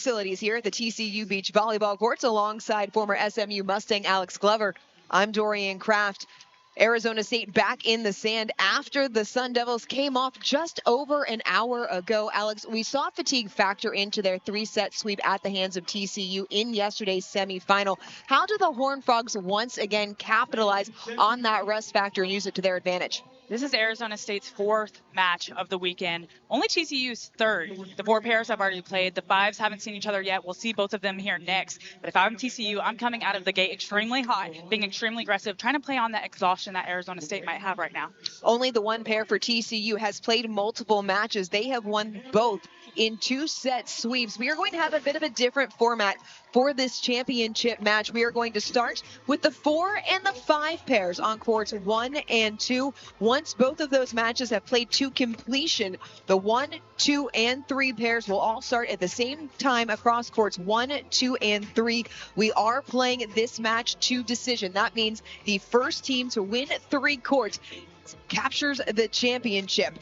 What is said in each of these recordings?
Facilities here at the TCU Beach Volleyball Courts alongside former SMU Mustang Alex Glover. I'm Dorian Kraft. Arizona State back in the sand after the Sun Devils came off just over an hour ago. Alex, we saw fatigue factor into their three-set sweep at the hands of TCU in yesterday's semifinal. How do the Horned Frogs once again capitalize on that rest factor and use it to their advantage? This is Arizona State's fourth match of the weekend. Only TCU's third. The four pairs have already played. The fives haven't seen each other yet. We'll see both of them here next. But if I'm TCU, I'm coming out of the gate extremely hot, being extremely aggressive, trying to play on that exhaustion that Arizona State might have right now. Only the one pair for TCU has played multiple matches. They have won both in two-set sweeps. We are going to have a bit of a different format for this championship match. We are going to start with the 4 and the 5 pairs on courts 1 and 2. Once both of those matches have played to completion, the 1, 2, and 3 pairs will all start at the same time across courts 1, 2, and 3. We are playing this match to decision. That means the first team to win 3 courts captures the championship.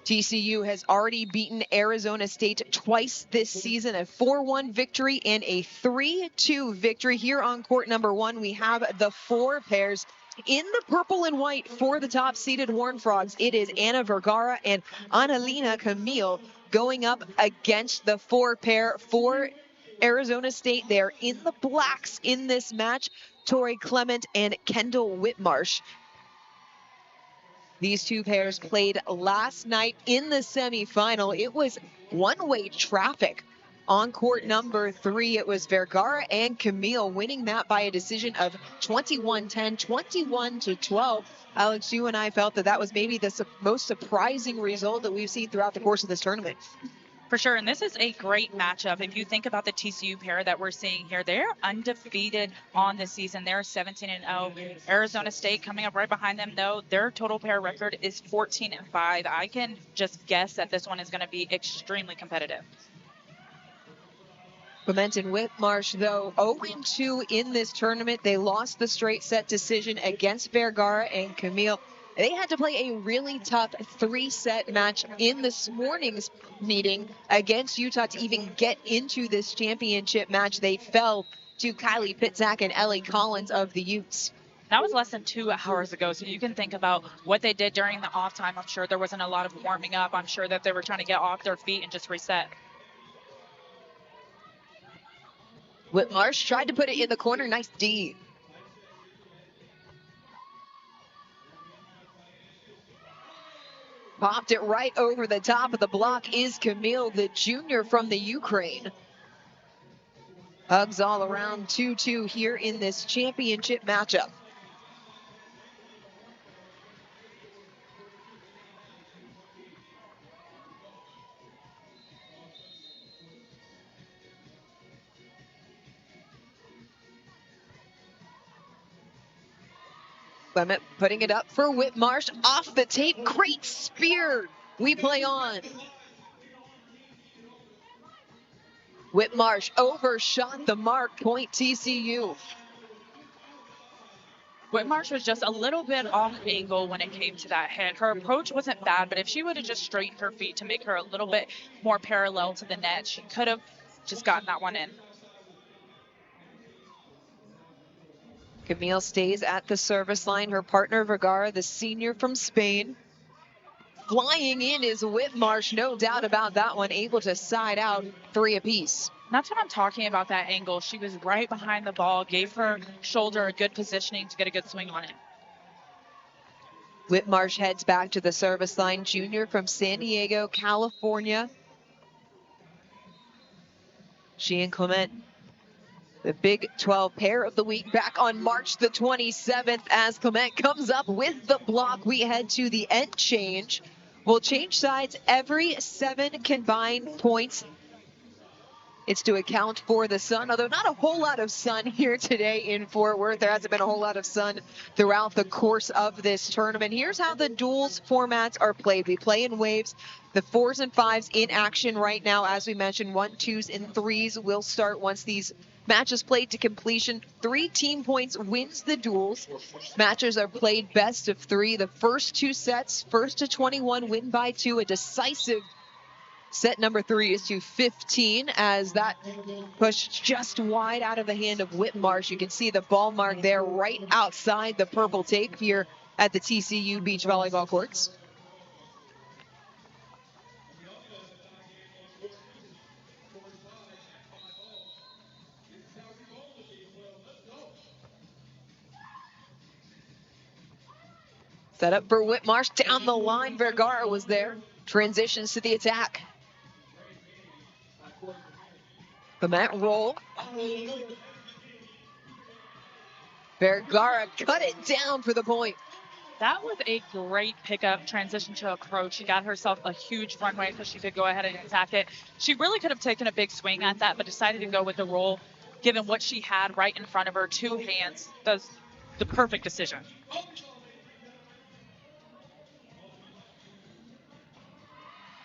TCU has already beaten Arizona State twice this season, a 4-1 victory and a 3-2 victory. Here on court number 1, we have the 4 pairs. In the purple and white for the top-seeded Horned Frogs, it is Anna Vergara and Annalena Camille going up against the 4 pair for Arizona State. They're in the blacks in this match, Tori Clement and Kendall Whitmarsh. These 2 pairs played last night in the semifinal. It was one-way traffic on court number 3. It was Vergara and Camille winning that by a decision of 21-10, 21-12. Alex, you and I felt that was maybe the most surprising result that we've seen throughout the course of this tournament. For sure, and this is a great matchup. If you think about the TCU pair that we're seeing here, they're undefeated on the season. They're 17-0. Arizona State coming up right behind them, though. Their total pair record is 14-5. I can just guess that this one is going to be extremely competitive. Clement and Whitmarsh, though, 0-2 in this tournament. They lost the straight set decision against Vergara and Camille. They had to play a really tough 3-set match in this morning's meeting against Utah to even get into this championship match. They fell to Kylie Pitzak and Ellie Collins of the Utes. That was less than 2 hours ago, so you can think about what they did during the off time. I'm sure there wasn't a lot of warming up. I'm sure that they were trying to get off their feet and just reset. Whitmarsh tried to put it in the corner. Nice D. Popped it right over the top of the block is Camille, the junior from the Ukraine. Hugs all around, 2-2 here in this championship matchup. Clement putting it up for Whitmarsh, off the tape, great spear. We play on. Whitmarsh overshot the mark, point TCU. Whitmarsh was just a little bit off angle when it came to that hit. Her approach wasn't bad, but if she would have just straightened her feet to make her a little bit more parallel to the net, she could have just gotten that one in. Camille stays at the service line. Her partner, Vergara, the senior from Spain. Flying in is Whitmarsh, no doubt about that one, able to side out 3 apiece. That's what I'm talking about, that angle. She was right behind the ball, gave her shoulder a good positioning to get a good swing on it. Whitmarsh heads back to the service line, junior from San Diego, California. She and Clement, the Big 12 pair of the week, back on March the 27th as Clement comes up with the block. We head to the end change. We'll change sides every 7 combined points. It's to account for the sun, although not a whole lot of sun here today in Fort Worth. There hasn't been a whole lot of sun throughout the course of this tournament. Here's how the duels formats are played. We play in waves. The 4s and 5s in action right now. As we mentioned, 1, 2s, and 3s will start once these matches played to completion. 3 team points wins the duels. Matches are played best of 3. The first 2 sets, 1st to 21, win by 2. A decisive Set number 3 is to 15 as that pushed just wide out of the hand of Whitmarsh. You can see the ball mark there right outside the purple tape here at the TCU Beach Volleyball courts. Set up for Whitmarsh down the line. Vergara was there. Transitions to the attack. The mat roll. Vergara cut it down for the point. That was a great pickup, transition to approach. She got herself a huge runway so she could go ahead and attack it. She really could have taken a big swing at that, but decided to go with the roll, given what she had right in front of her, 2 hands. That's the perfect decision.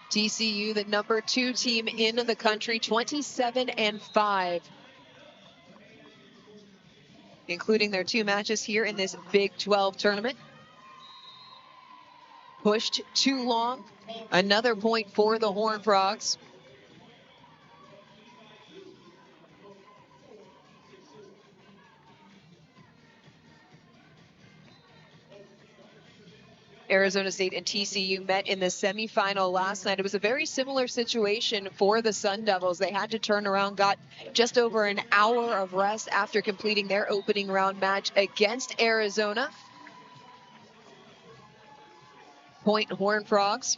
TCU, the number 2 team in the country, 27-5. Including their 2 matches here in this Big 12 tournament. Pushed too long. Another point for the Horned Frogs. Arizona State and TCU met in the semifinal last night. It was a very similar situation for the Sun Devils. They had to turn around, got just over an hour of rest after completing their opening round match against Arizona. Point Horned Frogs.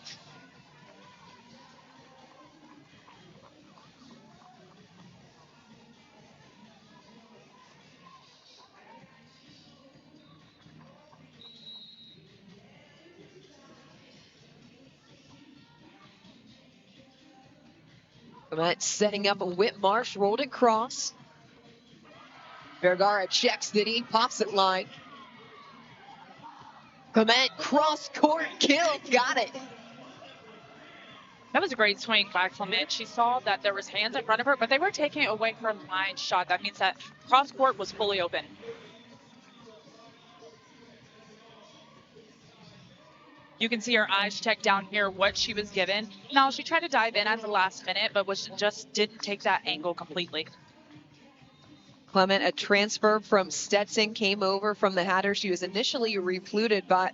Clement setting up a Whitmarsh, rolled it cross. Vergara checks the knee, pops it line. Clement cross court kill, got it. That was a great swing by Clement. She saw that there was hands in front of her, but they were taking it away from line shot. That means that cross court was fully open. You can see her eyes check down here what she was given. Now, she tried to dive in at the last minute, but just didn't take that angle completely. Clement, a transfer from Stetson, came over from the Hatters. She was initially recruited by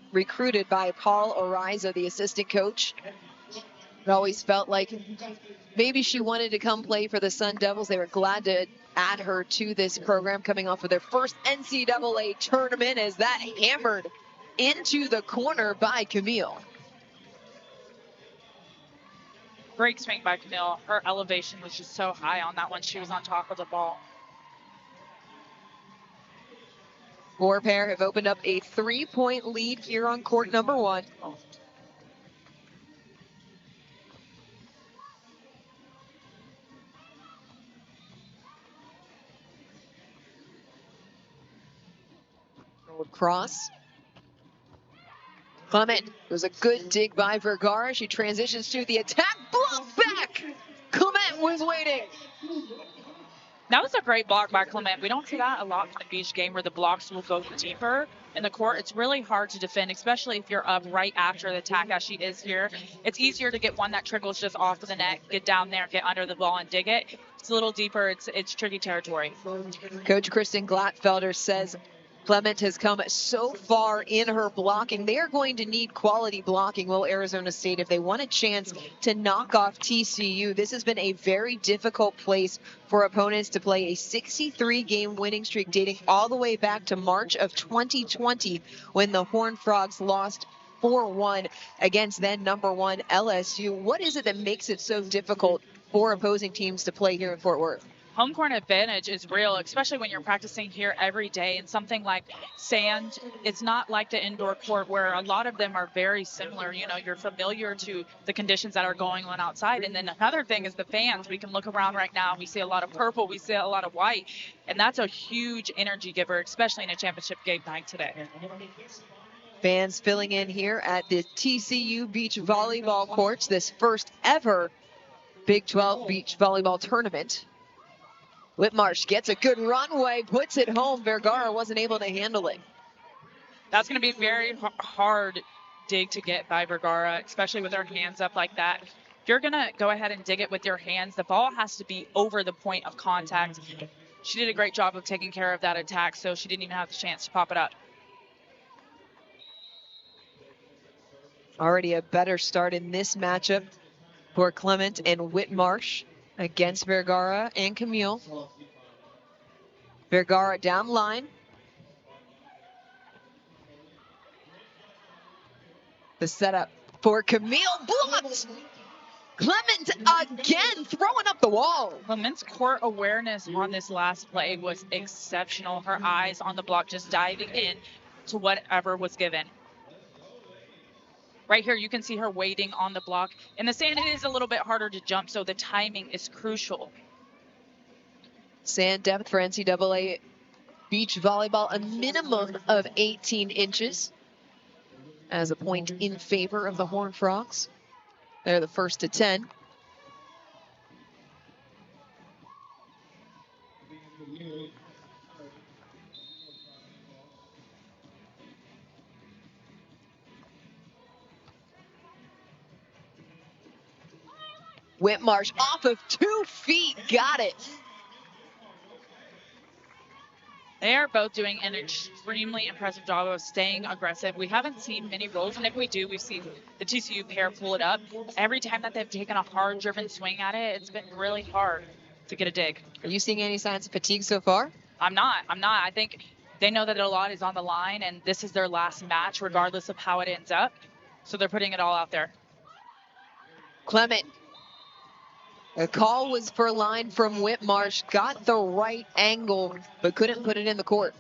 Paul Oriza, the assistant coach. It always felt like maybe she wanted to come play for the Sun Devils. They were glad to add her to this program, coming off of their first NCAA tournament, as that hammered into the corner by Camille. Great swing by Camille. Her elevation was just so high on that one. She was on top of the ball. Four pair have opened up a 3-point lead here on court number 1. Rolled cross. Clement, it was a good dig by Vergara. She transitions to the attack. Block back. Clement was waiting. That was a great block by Clement. We don't see that a lot in the beach game where the blocks will go deeper in the court. It's really hard to defend, especially if you're up right after the attack as she is here. It's easier to get one that trickles just off of the net, get down there, get under the ball and dig it. It's a little deeper. It's tricky territory. Coach Kristen Glatfelder says Clement has come so far in her blocking. They are going to need quality blocking, will Arizona State, if they want a chance to knock off TCU. This has been a very difficult place for opponents to play. A 63-game winning streak dating all the way back to March of 2020 when the Horned Frogs lost 4-1 against then number 1 LSU. What is it that makes it so difficult for opposing teams to play here in Fort Worth? Home court advantage is real, especially when you're practicing here every day. And something like sand, it's not like the indoor court where a lot of them are very similar. You know, you're familiar to the conditions that are going on outside. And then another thing is the fans. We can look around right now. We see a lot of purple. We see a lot of white. And that's a huge energy giver, especially in a championship game night today. Fans filling in here at the TCU Beach Volleyball courts, this first ever Big 12 Beach Volleyball tournament. Whitmarsh gets a good runway, puts it home. Vergara wasn't able to handle it. That's going to be a very hard dig to get by Vergara, especially with her hands up like that. if you're going to go ahead and dig it with your hands, the ball has to be over the point of contact. She did a great job of taking care of that attack, so she didn't even have the chance to pop it up. Already a better start in this matchup for Clement and Whitmarsh against Vergara and Camille. Vergara down line. The setup for Camille, blocked. Clement again throwing up the wall. Clement's court awareness on this last play was exceptional. Her eyes on the block, just diving in to whatever was given. Right here, you can see her waiting on the block. In the sand, it is a little bit harder to jump, so the timing is crucial. Sand depth for NCAA beach volleyball, a minimum of 18 inches as a point in favor of the Horned Frogs. They're the first to 10. Whitmarsh off of 2 feet, got it. They are both doing an extremely impressive job of staying aggressive. We haven't seen many rolls, and if we do, we've seen the TCU pair pull it up. Every time that they've taken a hard-driven swing at it, it's been really hard to get a dig. Are you seeing any signs of fatigue so far? I'm not. I think they know that a lot is on the line, and this is their last match, regardless of how it ends up. So they're putting it all out there. Clement. The call was for line from Whitmarsh. Got the right angle, but couldn't put it in the court.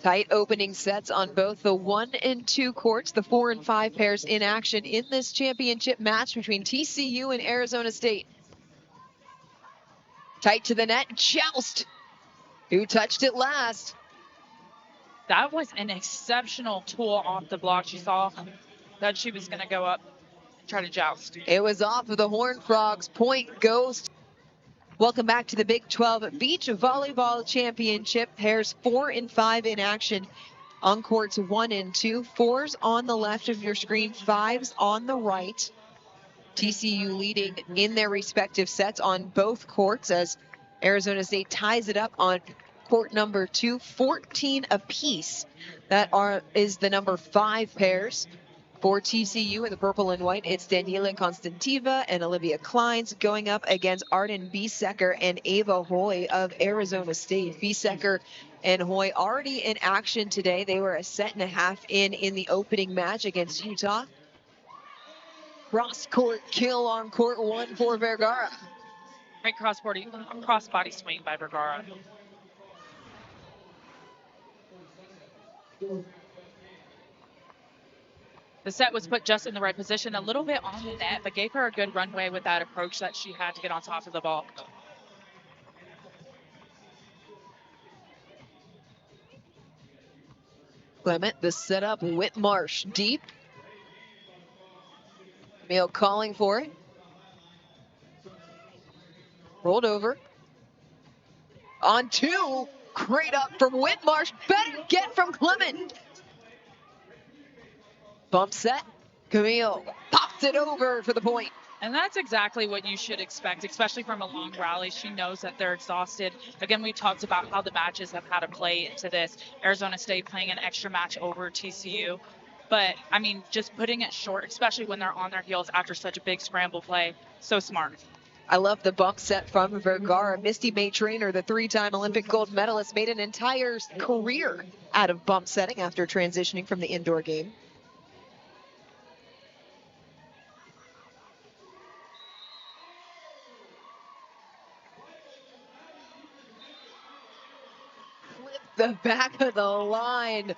Tight opening sets on both the 1 and 2 courts. The 4 and 5 pairs in action in this championship match between TCU and Arizona State. Tight to the net, joust. Who touched it last? That was an exceptional tool off the block. She saw that she was going to go up and try to joust. It was off of the Horned Frogs. Point goes. Welcome back to the Big 12 Beach Volleyball Championship. Pairs 4 and 5 in action on courts 1 and 2. 4s on the left of your screen, 5s on the right. TCU leading in their respective sets on both courts as Arizona State ties it up on court number 2, 14 apiece. That is the number 5 pairs. For TCU in the purple and white, it's Daniela Konstantiva and Olivia Kleins going up against Arden Biesecker and Ava Hoy of Arizona State. Biesecker and Hoy already in action today. They were a set and a half in the opening match against Utah. Cross-court kill on court 1 for Vergara. Great cross-body swing by Vergara. The set was put just in the right position, a little bit on the net, but gave her a good runway with that approach that she had to get on top of the ball. Clement, the setup, Whitmarsh deep. Camille calling for it. Rolled over. On 2. Great up from Whitmarsh. Better get from Clement. Bump set. Camille popped it over for the point. And that's exactly what you should expect, especially from a long rally. She knows that they're exhausted. Again, we talked about how the matches have had to play into this. Arizona State playing an extra match over TCU. But, I mean, just putting it short, especially when they're on their heels after such a big scramble play, so smart. I love the bump set from Vergara. Misty May Trainer, the 3-time Olympic gold medalist, made an entire career out of bump setting after transitioning from the indoor game. The back of the line.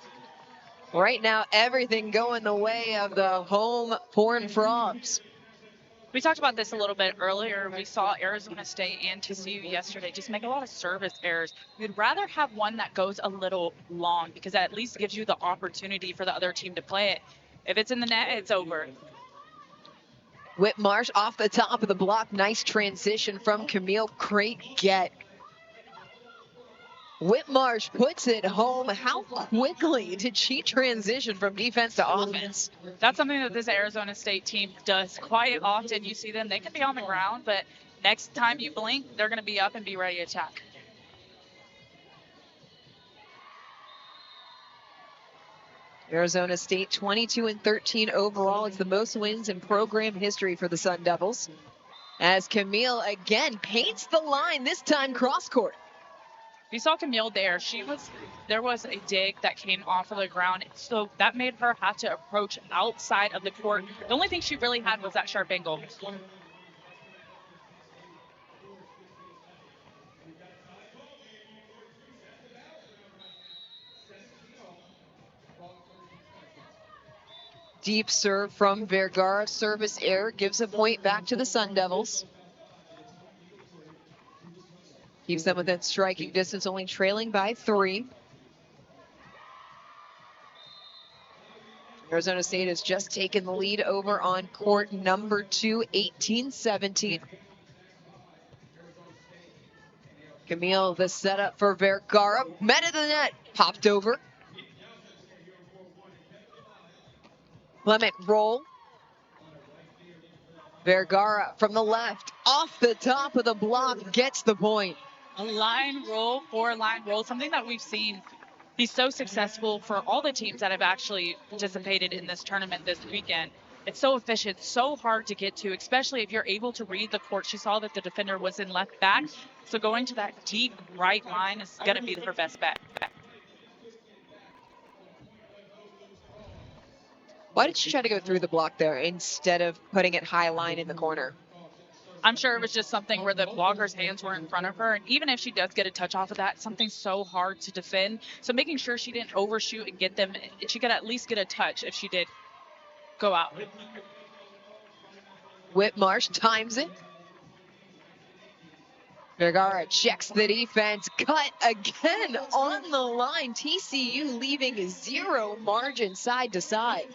Right now, everything going the way of the home Horned Frogs. We talked about this a little bit earlier. We saw Arizona State and TCU yesterday just make a lot of service errors. We'd rather have one that goes a little long because that at least gives you the opportunity for the other team to play it. If it's in the net, it's over. Whitmarsh off the top of the block. Nice transition from Camille. Great get. Whitmarsh puts it home. How quickly did she transition from defense to offense? That's something that this Arizona State team does quite often. You see them, they can be on the ground, but next time you blink, they're going to be up and be ready to attack. Arizona State 22-13 overall. It's the most wins in program history for the Sun Devils. As Camille again paints the line, this time cross court. You saw Camille there. There was a dig that came off of the ground, so that made her have to approach outside of the court. The only thing she really had was that sharp angle. Deep serve from Vergara. Service error gives a point back to the Sun Devils. Keeps them within striking distance, only trailing by 3. Arizona State has just taken the lead over on court number 2, 18-17. Camille, the setup for Vergara. Met at the net, popped over. Clement roll. Vergara from the left, off the top of the block, gets the point. A line roll, 4-line roll, something that we've seen be so successful for all the teams that have actually participated in this tournament this weekend. It's so efficient, so hard to get to, especially if you're able to read the court. She saw that the defender was in left back, so going to that deep right line is going to be her best bet. Why did she try to go through the block there instead of putting it high line in the corner? I'm sure it was just something where the blocker's hands were in front of her. And even if she does get a touch off of that, something so hard to defend. So making sure she didn't overshoot and get them, she could at least get a touch if she did go out. Whitmarsh times it. Vergara checks the defense. Cut again on the line. TCU leaving 0 margin side to side.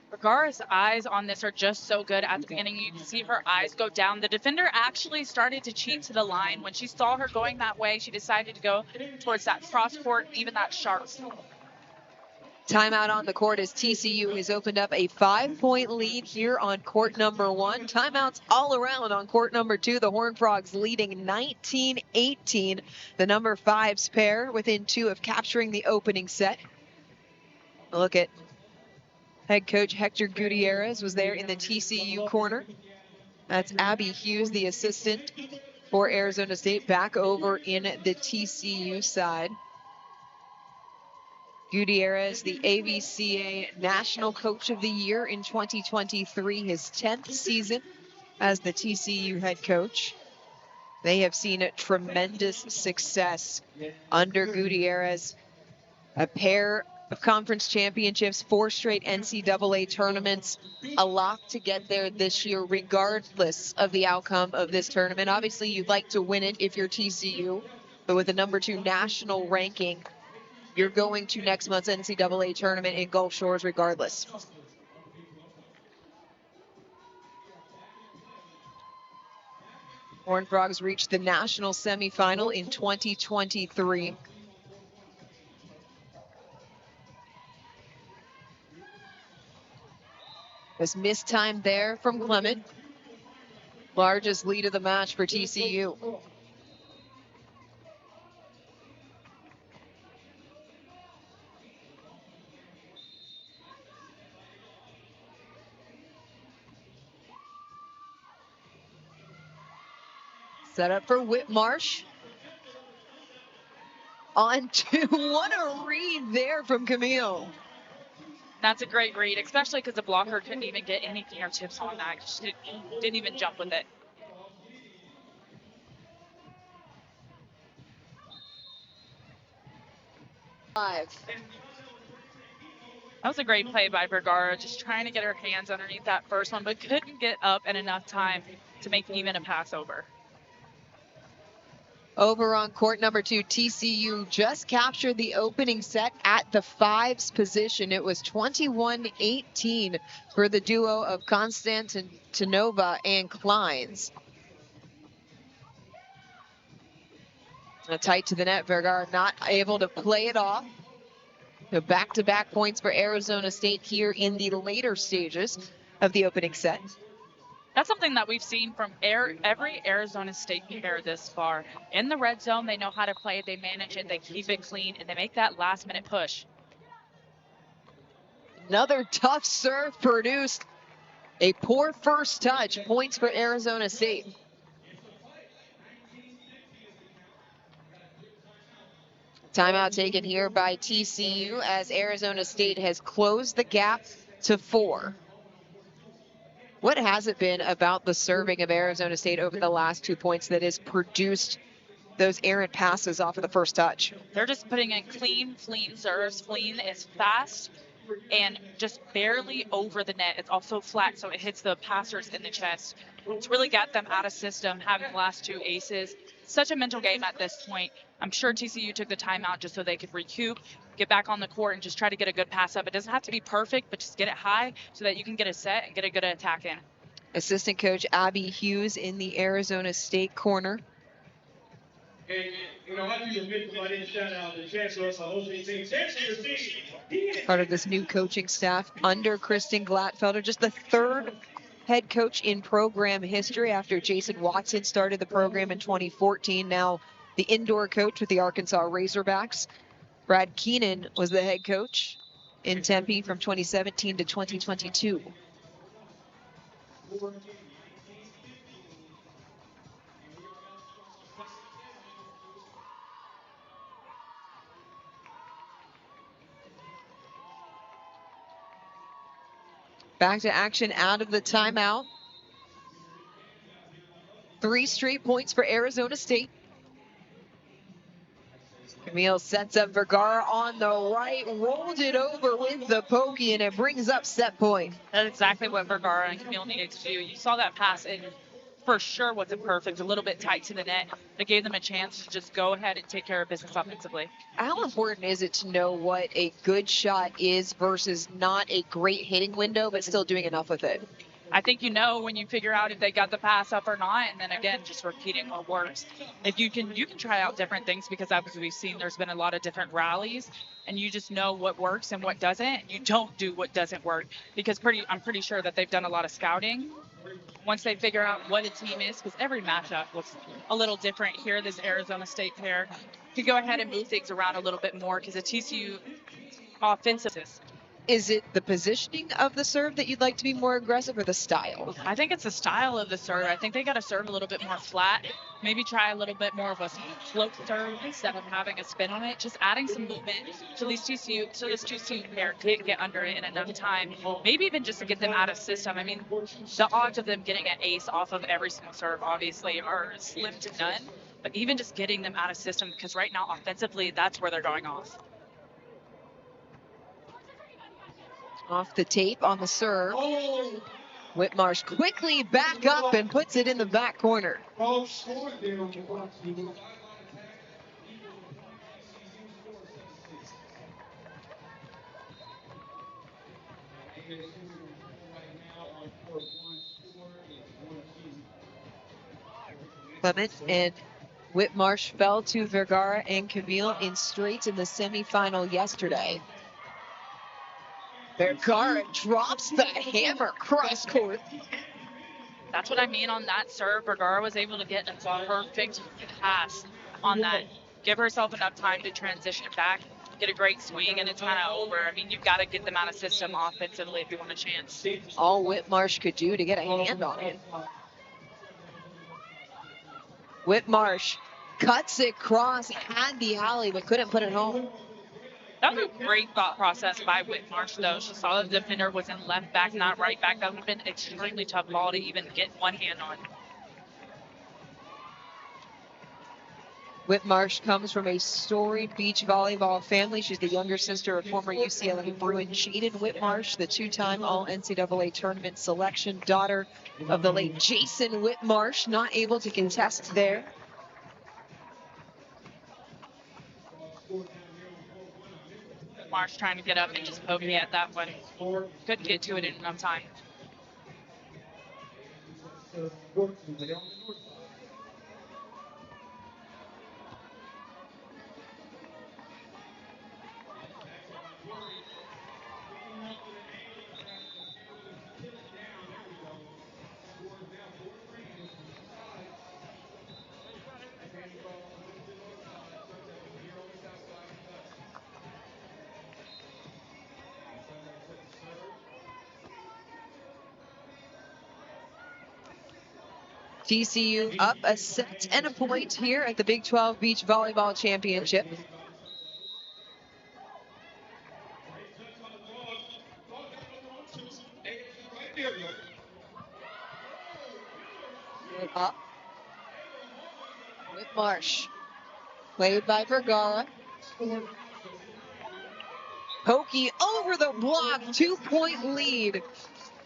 Vergara's eyes on this are just so good. At the beginning, you can see her eyes go down. The defender actually started to cheat to the line. When she saw her going that way, she decided to go towards that cross court, even that sharp. Timeout on the court as TCU has opened up a 5-point lead here on court number 1. Timeouts all around on court number 2. The Horned Frogs leading 19-18. The number 5s pair within 2 of capturing the opening set. Look at head coach Hector Gutierrez was there in the TCU corner. That's Abby Hughes, the assistant for Arizona State, back over in the TCU side. Gutierrez, the AVCA National Coach of the Year in 2023, his 10th season as the TCU head coach. They have seen tremendous success under Gutierrez. A pair of conference championships, 4 straight NCAA tournaments, a lock to get there this year regardless of the outcome of this tournament. Obviously, you'd like to win it if you're TCU, but with the number 2 national ranking, you're going to next month's NCAA tournament in Gulf Shores regardless. Horned Frogs reached the national semifinal in 2023. This missed time there from Clement. Largest lead of the match for TCU. Set up for Whitmarsh. On 2. What a read there from Camille. That's a great read, especially because the blocker couldn't even get any fingertips on that. She didn't even jump with it. That was a great play by Vergara, just trying to get her hands underneath that first one, but couldn't get up in enough time to make even a pass over. Over on court number 2, TCU just captured the opening set at the 5s position. It was 21-18 for the duo of Constantinova and Kleins. Tight to the net. Vergara not able to play it off. So back-to-back points for Arizona State here in the later stages of the opening set. That's something that we've seen from every Arizona State pair this far. In the red zone, they know how to play it, they manage it, they keep it clean, and they make that last-minute push. Another tough serve produced. A poor first touch. Points for Arizona State. Timeout taken here by TCU as Arizona State has closed the gap to 4. What has it been about the serving of Arizona State over the last 2 points that has produced those errant passes off of the first touch? They're just putting in clean serves. Clean is fast and just barely over the net. It's also flat, so it hits the passers in the chest. It's really got them out of system, having the last 2 aces. Such a mental game at this point. I'm sure TCU took the timeout just so they could recoup, get back on the court, and just try to get a good pass up. It doesn't have to be perfect, but just get it high so that you can get a set and get a good attack in. Assistant coach Abby Hughes in the Arizona State corner. Part of this new coaching staff under Kristen Glatfelder, just the 3rd head coach in program history after Jason Watson started the program in 2014. Now the indoor coach with the Arkansas Razorbacks. Brad Keenan was the head coach in Tempe from 2017 to 2022. Back to action out of the timeout. 3 straight points for Arizona State. Camille sets up Vergara on the right, rolled it over with the pokey, and it brings up set point. That's exactly what Vergara and Camille needed to do. You saw that pass, and for sure wasn't perfect, a little bit tight to the net. That gave them a chance to just go ahead and take care of business offensively. How important is it to know what a good shot is versus not a great hitting window, but still doing enough with it? I think you know when you figure out if they got the pass up or not, and then again, just repeating what works. If you can try out different things, because as we've seen, there's been a lot of different rallies, and you just know what works and what doesn't. You don't do what doesn't work, because I'm pretty sure that they've done a lot of scouting. Once they figure out what a team is, because every matchup looks a little different here, this Arizona State pair could go ahead and move things around a little bit more, because the TCU offensive. Is it the positioning of the serve that you'd like to be more aggressive, or the style? I think it's the style of the serve. I think they got to serve a little bit more flat. Maybe try a little bit more of a float serve instead of having a spin on it. Just adding some movement to this TCU pair can't get under it in enough time. Maybe even just to get them out of system. I mean, the odds of them getting an ace off of every single serve obviously are slim to none. But even just getting them out of system, because right now offensively, that's where they're going off. Off the tape on the serve. Whitmarsh quickly back up and puts it in the back corner. Clement and Whitmarsh fell to Vergara and Camille in straights in the semifinal yesterday. Vergara drops the hammer cross court. That's what I mean on that serve. Vergara was able to get a perfect pass on that. Give herself enough time to transition back, get a great swing, and it's kind of over. I mean, you've got to get them out of system offensively if you want a chance. All Whitmarsh could do to get a hand on it. Whitmarsh cuts it cross, had the alley, but couldn't put it home. That was a great thought process by Whitmarsh, though. She saw the defender was in left back, not right back. That would have been an extremely tough ball to even get one hand on. Whitmarsh comes from a storied beach volleyball family. She's the younger sister of former UCLA Bruin Jaden Whitmarsh, the 2-time All-NCAA tournament selection, daughter of the late Jason Whitmarsh, not able to contest there. Whitmarsh trying to get up and just poke me at that one. Couldn't get to it in enough time. TCU up a set and a point here at the Big 12 Beach Volleyball Championship. Up with Marsh. Played by Vergara. Pokey over the block. 2-point lead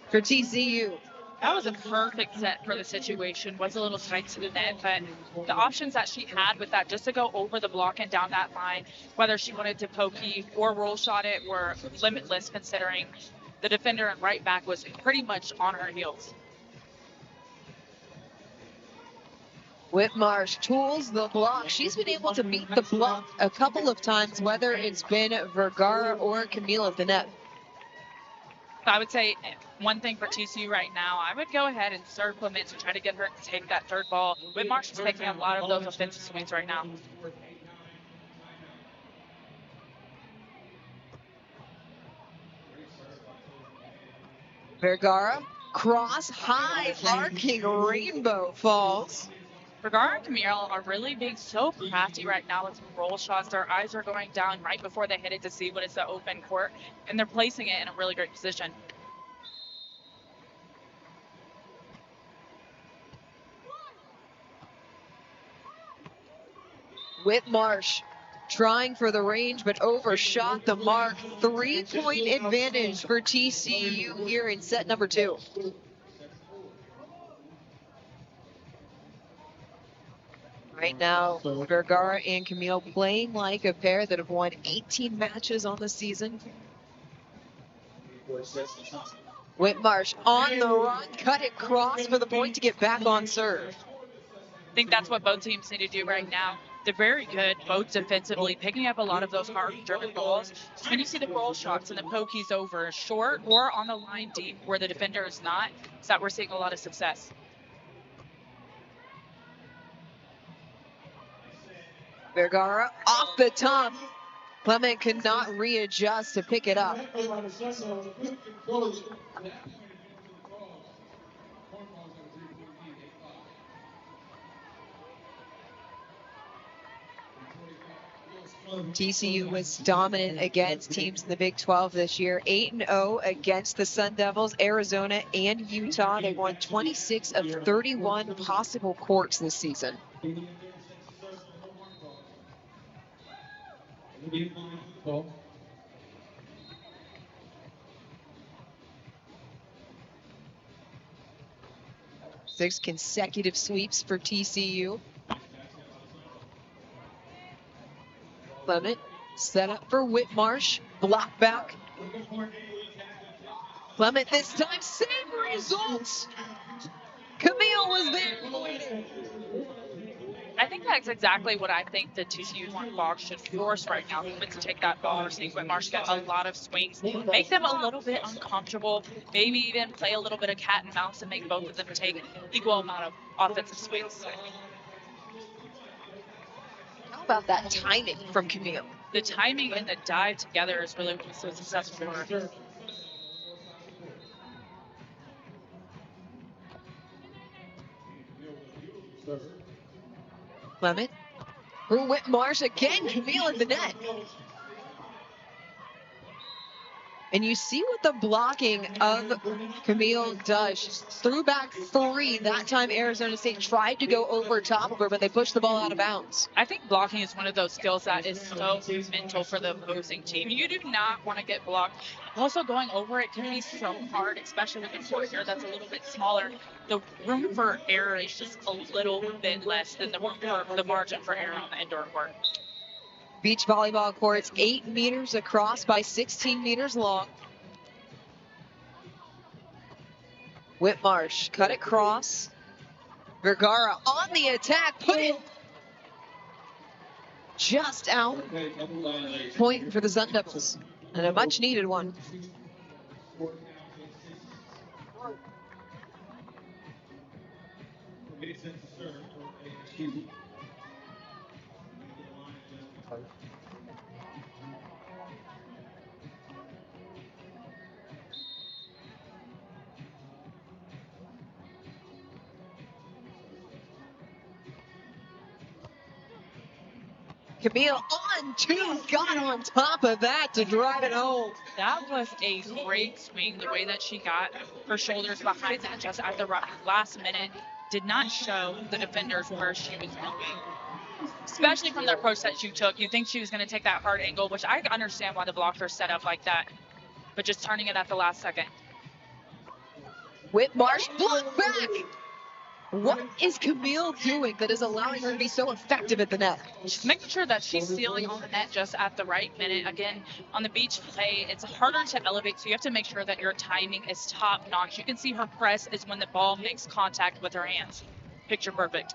for TCU. That was a perfect set for the situation. Was a little tight to the net, but the options that she had with that, just to go over the block and down that line, whether she wanted to pokey or roll shot it, were limitless, considering the defender and right back was pretty much on her heels. Whitmarsh tools the block. She's been able to beat the block a couple of times, whether it's been Vergara or Camille at the net. I would say one thing for TCU right now, I would go ahead and serve Clement to try to get her to take that third ball. Whitmarsh is taking a lot of those offensive swings right now. Vergara, cross high, arcing rainbow falls. Vergara and Camille are really being so crafty right now with roll shots. Their eyes are going down right before they hit it to see what is the open court, and they're placing it in a really great position. Whitmarsh trying for the range, but overshot the mark. 3-point advantage for TCU here in set number 2. Right now, Vergara and Camille playing like a pair that have won 18 matches on the season. Whitmarsh on the run, cut it cross for the point to get back on serve. I think that's what both teams need to do right now. They're very good, both defensively, picking up a lot of those hard-driven balls. When you see the roll shots and the pokies over short or on the line deep where the defender is not, is that we're seeing a lot of success. Vergara off the top. Clement could not readjust to pick it up. TCU was dominant against teams in the Big 12 this year. 8-0 against the Sun Devils, Arizona, and Utah. They won 26 of 31 possible courts this season. Six consecutive sweeps for TCU. Clement set up for Whitmarsh. Block back. Clement this time, same results. Camille was there. I think that's exactly what I think the TCU Horned Frogs should force right now. To take that ball, we're seeing Whitmarsh get a lot of swings, make them a little bit uncomfortable, maybe even play a little bit of cat and mouse and make both of them take equal amount of offensive swings. How about that timing from Camille? The timing and the dive together is really what's so successful for her. Clement for Whitmarsh again. Camille in the net. And you see what the blocking of Camille does. She threw back 3. That time Arizona State tried to go over top of her, but they pushed the ball out of bounds. I think blocking is one of those skills that is so mental for the opposing team. You do not want to get blocked. Also, going over it can be so hard, especially with a court here that's a little bit smaller. The room for error is just a little bit less than the margin for error on the indoor court. Beach volleyball courts 8 meters across by 16 meters long. Whitmarsh cut it cross. Vergara on the attack, put it just out. Point for the Sun Devils, and a much needed one. Camille on two, got on top of that to drive it home. That was a great swing, the way that she got her shoulders behind that just at the last minute. Did not show the defenders where she was going, especially from the approach that she took. You think she was going to take that hard angle, which I understand why the blocker set up like that, but just turning it at the last second. Whitmarsh blocked back. What is Camille doing that is allowing her to be so effective at the net? She's making sure that she's sealing on the net just at the right minute. Again, on the beach play, it's harder to elevate, so you have to make sure that your timing is top notch. You can see her press is when the ball makes contact with her hands. Picture perfect.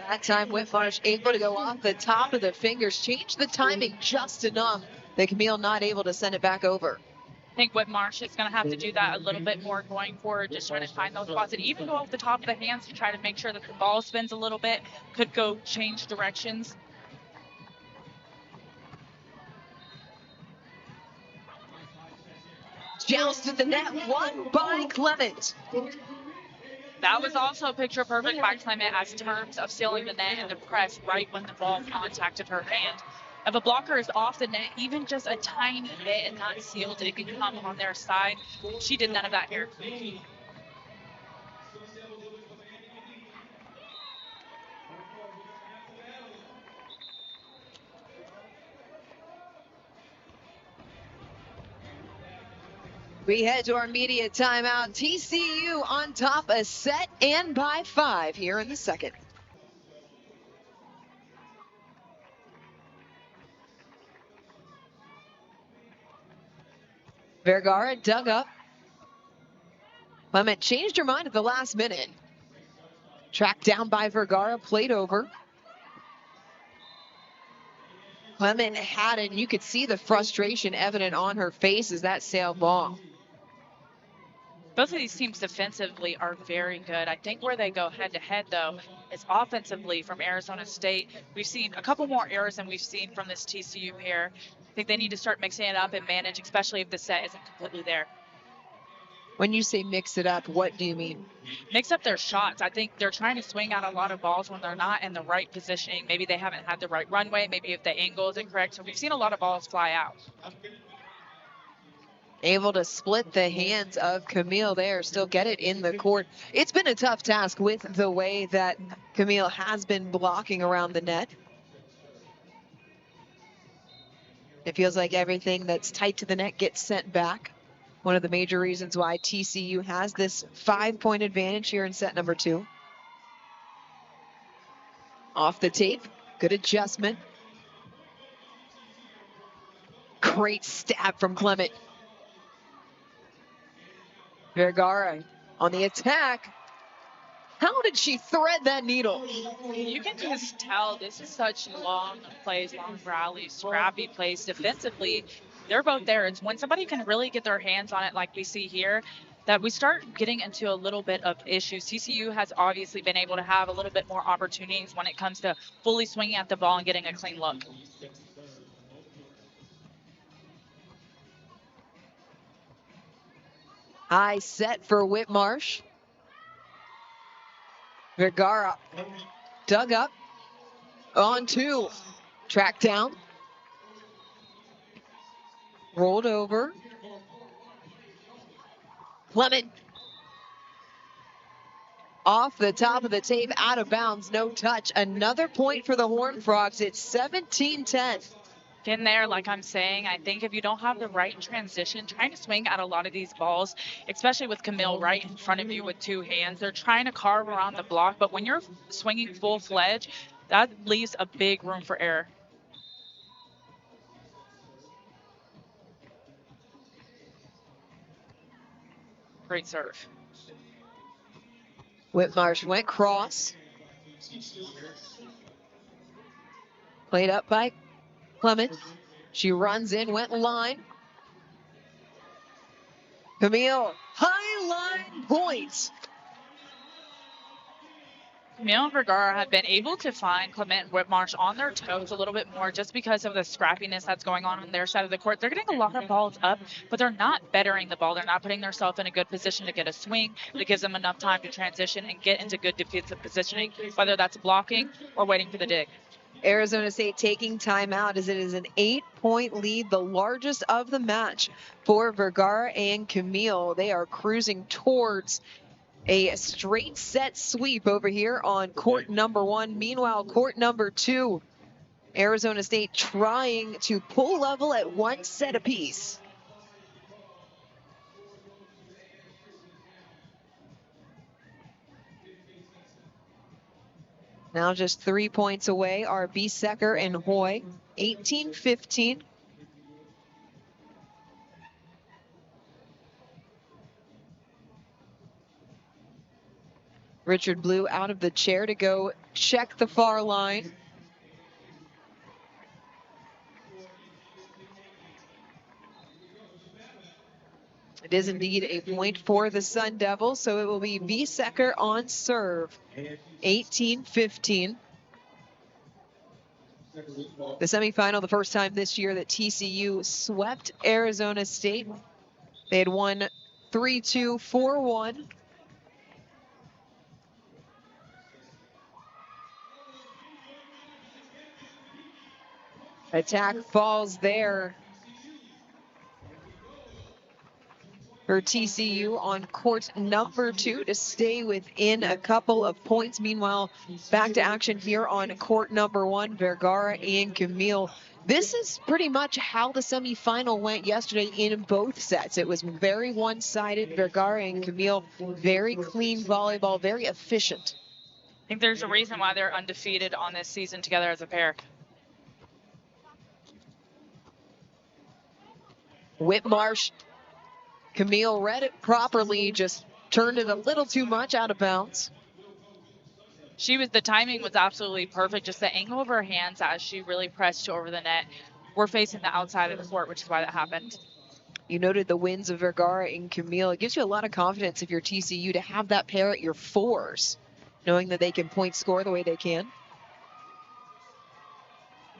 That time, Whitmarsh able to go off the top of the fingers, change the timing just enough that Camille not able to send it back over. I think Whitmarsh is going to have to do that a little bit more going forward, just trying to find those spots and even go off the top of the hands to try to make sure that the ball spins a little bit, could go change directions. Joust at the net, won by Clement. That was also a picture perfect by Clement as terms of sealing the net and the press right when the ball contacted her hand. If a blocker is off the net, even just a tiny bit and not sealed, it can come on their side. She did none of that here. We head to our media timeout. TCU on top, a set and by 5 here in the second. Vergara dug up. Clement changed her mind at the last minute. Tracked down by Vergara, played over. Clement had it, and you could see the frustration evident on her face as that sailed long. Both of these teams defensively are very good. I think where they go head-to-head, though, is offensively from Arizona State. We've seen a couple more errors than we've seen from this TCU here. I think they need to start mixing it up and manage, especially if the set isn't completely there. When you say mix it up, what do you mean? Mix up their shots. I think they're trying to swing out a lot of balls when they're not in the right positioning. Maybe they haven't had the right runway. Maybe if the angle isn't correct. So we've seen a lot of balls fly out. Able to split the hands of Camille there, still get it in the court. It's been a tough task with the way that Camille has been blocking around the net. It feels like everything that's tight to the net gets sent back. One of the major reasons why TCU has this 5-point advantage here in set number 2. Off the tape, good adjustment. Great stab from Clement. Vergara on the attack. How did she thread that needle? You can just tell this is such long plays, long rallies, scrappy plays. Defensively, they're both there. It's when somebody can really get their hands on it like we see here that we start getting into a little bit of issues. TCU has obviously been able to have a little bit more opportunities when it comes to fully swinging at the ball and getting a clean look. High set for Whitmarsh. Vergara dug up on 2. Tracked down. Rolled over. Clement off the top of the tape, out of bounds, no touch. Another point for the Horned Frogs. It's 17-10. In there, like I'm saying, I think if you don't have the right transition, trying to swing at a lot of these balls, especially with Camille right in front of you with 2 hands, they're trying to carve around the block, but when you're swinging full-fledged, that leaves a big room for error. Great serve. Whitmarsh went cross. Played up by Clement. She runs in, went line. Camille, high line point. Camille and Vergara have been able to find Clement and Whitmarsh on their toes a little bit more just because of the scrappiness that's going on their side of the court. They're getting a lot of balls up, but they're not bettering the ball. They're not putting themselves in a good position to get a swing that gives them enough time to transition and get into good defensive positioning, whether that's blocking or waiting for the dig. Arizona State taking timeout as it is an 8-point lead, the largest of the match for Vergara and Camille. They are cruising towards a straight set sweep over here on court number 1. Meanwhile, court number 2, Arizona State trying to pull level at 1 set apiece. Now just 3 points away are Biesecker and Hoy, 18-15. Richard Blue out of the chair to go check the far line. It is indeed a point for the Sun Devils, so it will be Biesecker on serve, 18-15. The semifinal, the first time this year that TCU swept Arizona State. They had won 3-2, 4-1. Attack falls there for TCU on court number 2 to stay within a couple of points. Meanwhile, back to action here on court number 1, Vergara and Camille. This is pretty much how the semifinal went yesterday in both sets. It was very one-sided. Vergara and Camille, very clean volleyball, very efficient. I think there's a reason why they're undefeated on this season together as a pair. Whitmarsh, Camille read it properly, just turned it a little too much out of bounds. The timing was absolutely perfect, just the angle of her hands as she really pressed over the net. We're facing the outside of the court, which is why that happened. You noted the wins of Vergara and Camille. It gives you a lot of confidence if you're TCU to have that pair at your 4s, knowing that they can point score the way they can.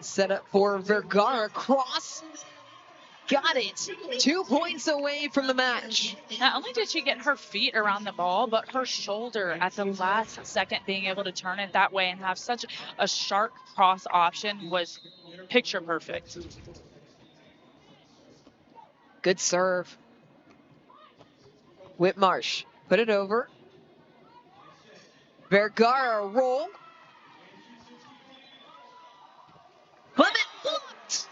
Set up for Vergara, cross. Got it. 2 points away from the match. Not only did she get her feet around the ball, but her shoulder at the last second being able to turn it that way and have such a sharp cross option was picture perfect. Good serve. Whitmarsh put it over. Vergara roll. Clement blocked.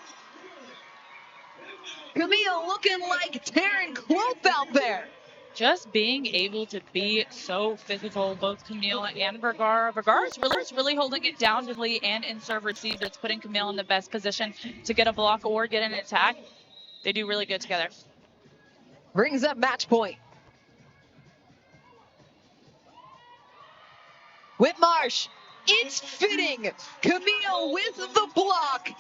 Camille looking like Taryn Clope out there. Just being able to be so physical, both Camille and Vergara. Vergara's really holding it down to lead and in serve receive. That's putting Camille in the best position to get a block or get an attack. They do really good together. Brings up match point. Whitmarsh, it's fitting. Camille with the block.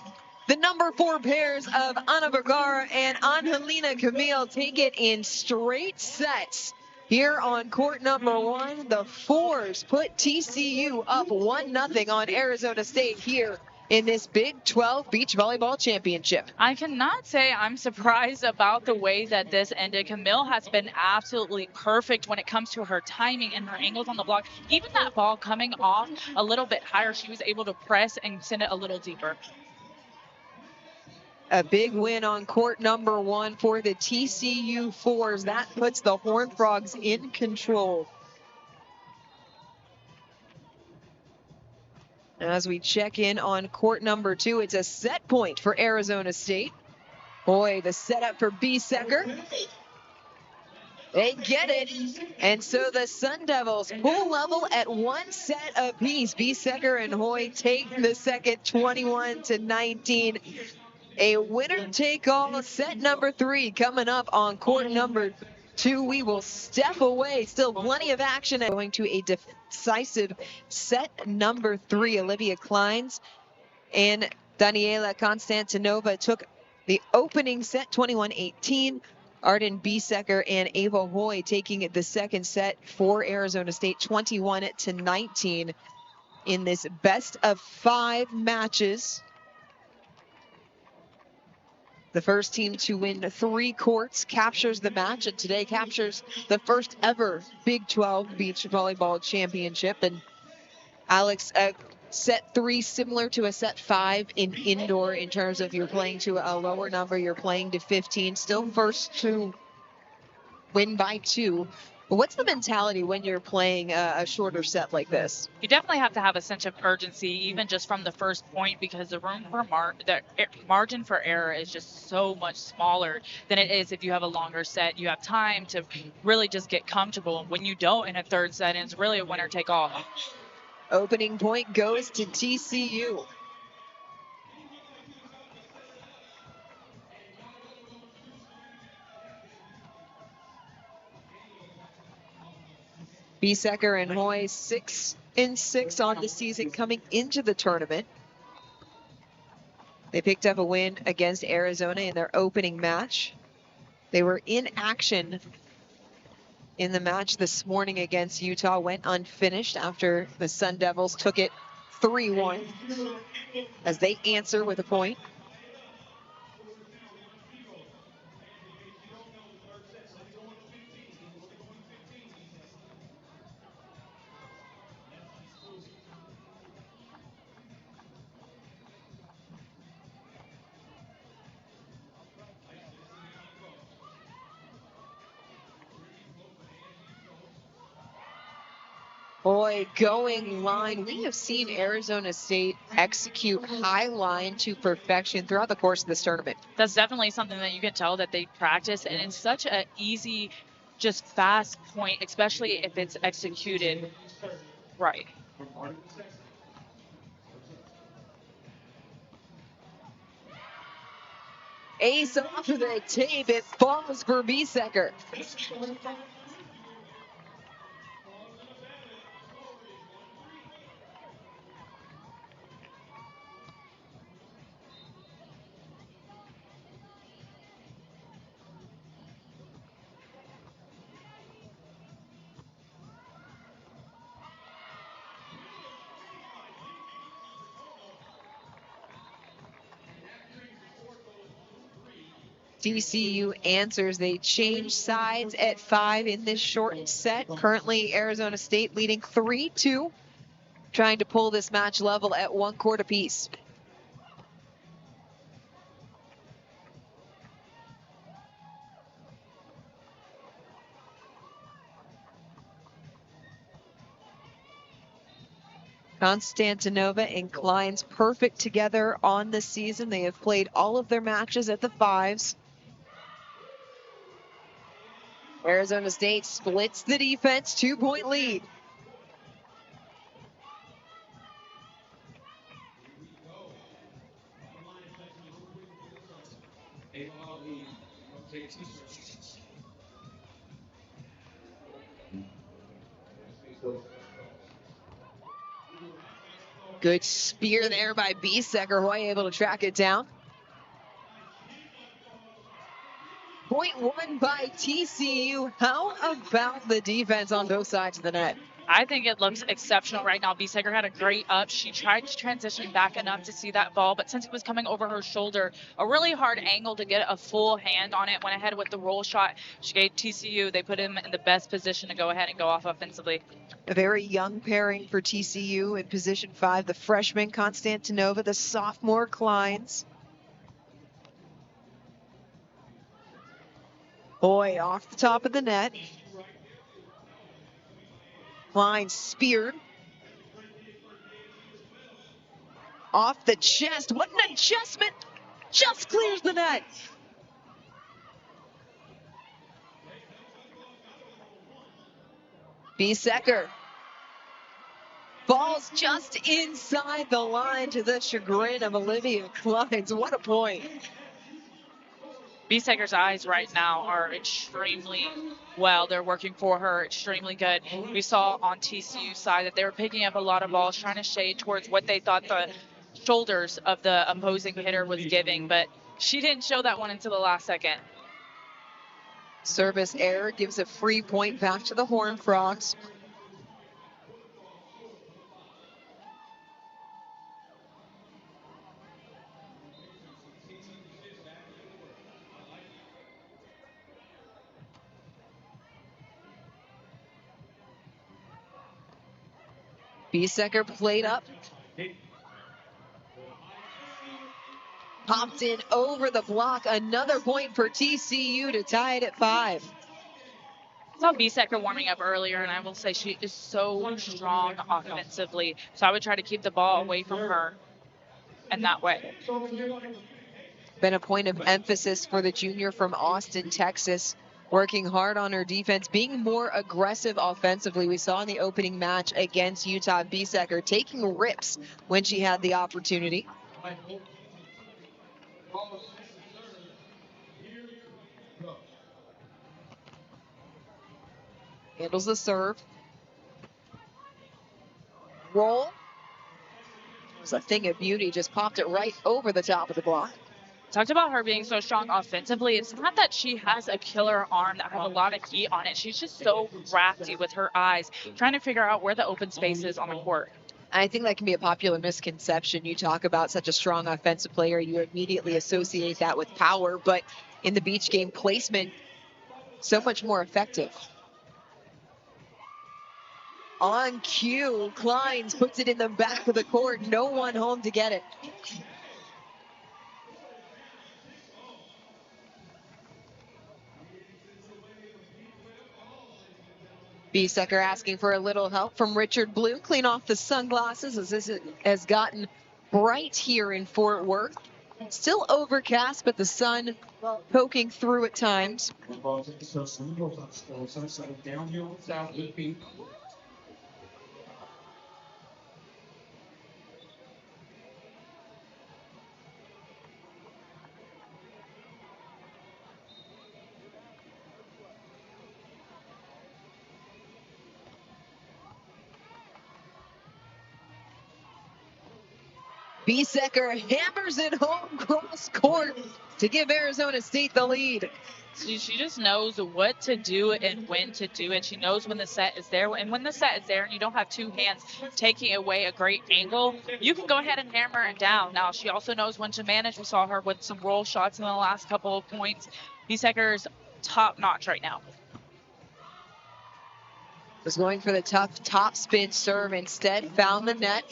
The number 4 pairs of Ana Vergara and Angelina Camille take it in straight sets. Here on court number 1, the 4s put TCU up 1-0 on Arizona State here in this Big 12 Beach Volleyball Championship. I cannot say I'm surprised about the way that this ended. Camille has been absolutely perfect when it comes to her timing and her angles on the block. Even that ball coming off a little bit higher, she was able to press and send it a little deeper. A big win on court number 1 for the TCU 4s. That puts the Horned Frogs in control. As we check in on court number 2, it's a set point for Arizona State. Boy, the setup for Biesecker. They get it. And so the Sun Devils pull level at 1 set apiece. Biesecker and Hoy take the second 21-19. A winner-take-all set number 3 coming up on court number 2. We will step away. Still plenty of action. Going to a decisive set number 3. Olivia Kleins and Daniela Konstantinova took the opening set 21-18. Arden Biesecker and Ava Hoy taking the second set for Arizona State, 21-19 in this best of 5 matches. The first team to win 3 courts captures the match, and today captures the first ever Big 12 Beach Volleyball Championship. And Alex, set 3 similar to a set 5 in indoor in terms of you're playing to a lower number, you're playing to 15, still first to win by 2. But what's the mentality when you're playing a shorter set like this? You definitely have to have a sense of urgency, even just from the first point, because the margin for error is just so much smaller than it is if you have a longer set. You have time to really just get comfortable. When you don't in a third set, it's really a winner take all. Opening point goes to TCU. Biesecker and Hoy 6-6 on the season coming into the tournament. They picked up a win against Arizona in their opening match. They were in action in the match this morning against Utah, went unfinished after the Sun Devils took it 3-1 as they answer with a point. Boy, going line. We have seen Arizona State execute high line to perfection throughout the course of this tournament. That's definitely something that you can tell that they practice, and it's such an easy, just fast point, especially if it's executed right. Ace off of the tape. It falls for Biesecker. TCU answers. They change sides at 5 in this short set. Currently, Arizona State leading 3-2, trying to pull this match level at 1 court apiece. Constantinova and Klein's perfect together on the season. They have played all of their matches at the 5s. Arizona State splits the defense, 2-point lead. Good spear there by Biesecker. Hoy able to track it down. Point 1 by TCU. How about the defense on both sides of the net? I think it looks exceptional right now. Biesecker had a great up. She tried to transition back enough to see that ball, but since it was coming over her shoulder, a really hard angle to get a full hand on it. Went ahead with the roll shot. She gave TCU, they put him in the best position to go ahead and go off offensively. A very young pairing for TCU in position 5. The freshman Constantinova, the sophomore Kleins. Boy, off the top of the net. Klein speared. Off the chest. What an adjustment. Just clears the net. Biesecker falls just inside the line to the chagrin of Olivia Kleins. What a point. Biesecker's eyes right now are extremely well. They're working for her extremely good. We saw on TCU side that they were picking up a lot of balls, trying to shade towards what they thought the shoulders of the opposing hitter was giving, but she didn't show that one until the last second. Service error gives a free point back to the Horned Frogs. Biesecker played up. Popped in over the block. Another point for TCU to tie it at 5. I saw Biesecker warming up earlier, and I will say she is so strong offensively. So I would try to keep the ball away from her in that way. Been a point of emphasis for the junior from Austin, Texas. Working hard on her defense, being more aggressive offensively. We saw in the opening match against Utah, Biesecker taking rips when she had the opportunity. Handles the serve. Roll. It was a thing of beauty. Just popped it right over the top of the block. Talked about her being so strong offensively. It's not that she has a killer arm that has a lot of heat on it. She's just so crafty with her eyes, trying to figure out where the open space is on the court. I think that can be a popular misconception. You talk about such a strong offensive player, you immediately associate that with power, but in the beach game, placement, so much more effective. On cue, Kleins puts it in the back of the court. No one home to get it. Biesecker asking for a little help from Richard Blue. Clean off the sunglasses as this has gotten bright here in Fort Worth. Still overcast, but the sun poking through at times. Biesecker hammers it home cross court to give Arizona State the lead. She just knows what to do and when to do it. She knows when the set is there. And when the set is there and you don't have two hands taking away a great angle, you can go ahead and hammer it down. Now, she also knows when to manage. We saw her with some roll shots in the last couple of points. Biesecker's top notch right now. Was going for the tough top spin serve. Instead, found the net.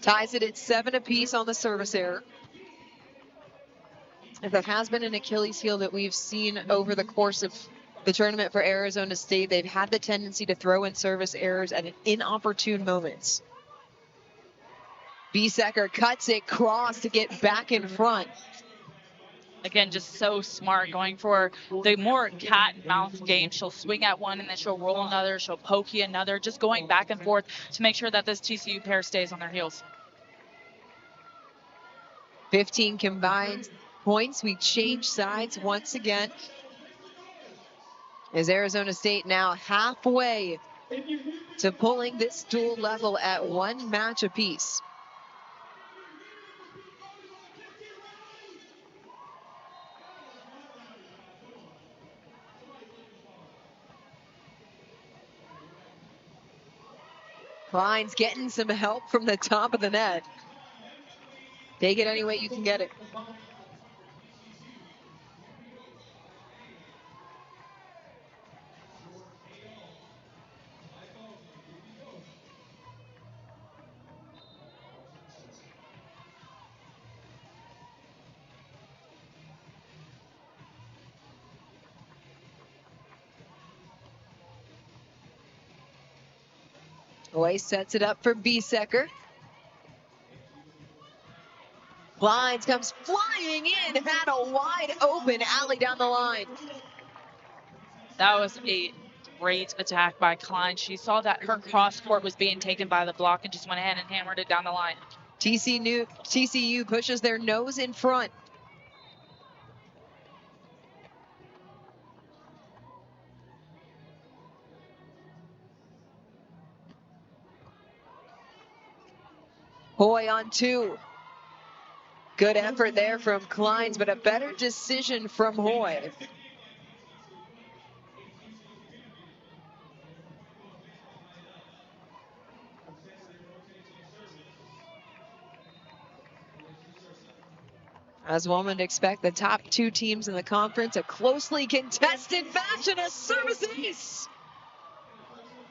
Ties it at 7 apiece on the service error. If there has been an Achilles heel that we've seen over the course of the tournament for Arizona State, they've had the tendency to throw in service errors at inopportune moments. Biesecker cuts it cross to get back in front. Again, just so smart, going for the more cat and mouse game. She'll swing at one and then she'll roll another. She'll pokey another, just going back and forth to make sure that this TCU pair stays on their heels. 15 combined points. We change sides once again. As Arizona State now halfway to pulling this dual level at 1 match apiece. Kleins getting some help from the top of the net. Take it any way you can get it. Boy sets it up for Biesecker. Kleins comes flying in, had a wide open alley down the line. That was a great attack by Klein. She saw that her cross court was being taken by the block and just went ahead and hammered it down the line. TCU pushes their nose in front. Hoy on 2. Good effort there from Kleins, but a better decision from Hoy. As one would expect, the top two teams in the conference, a closely contested match and a service ace.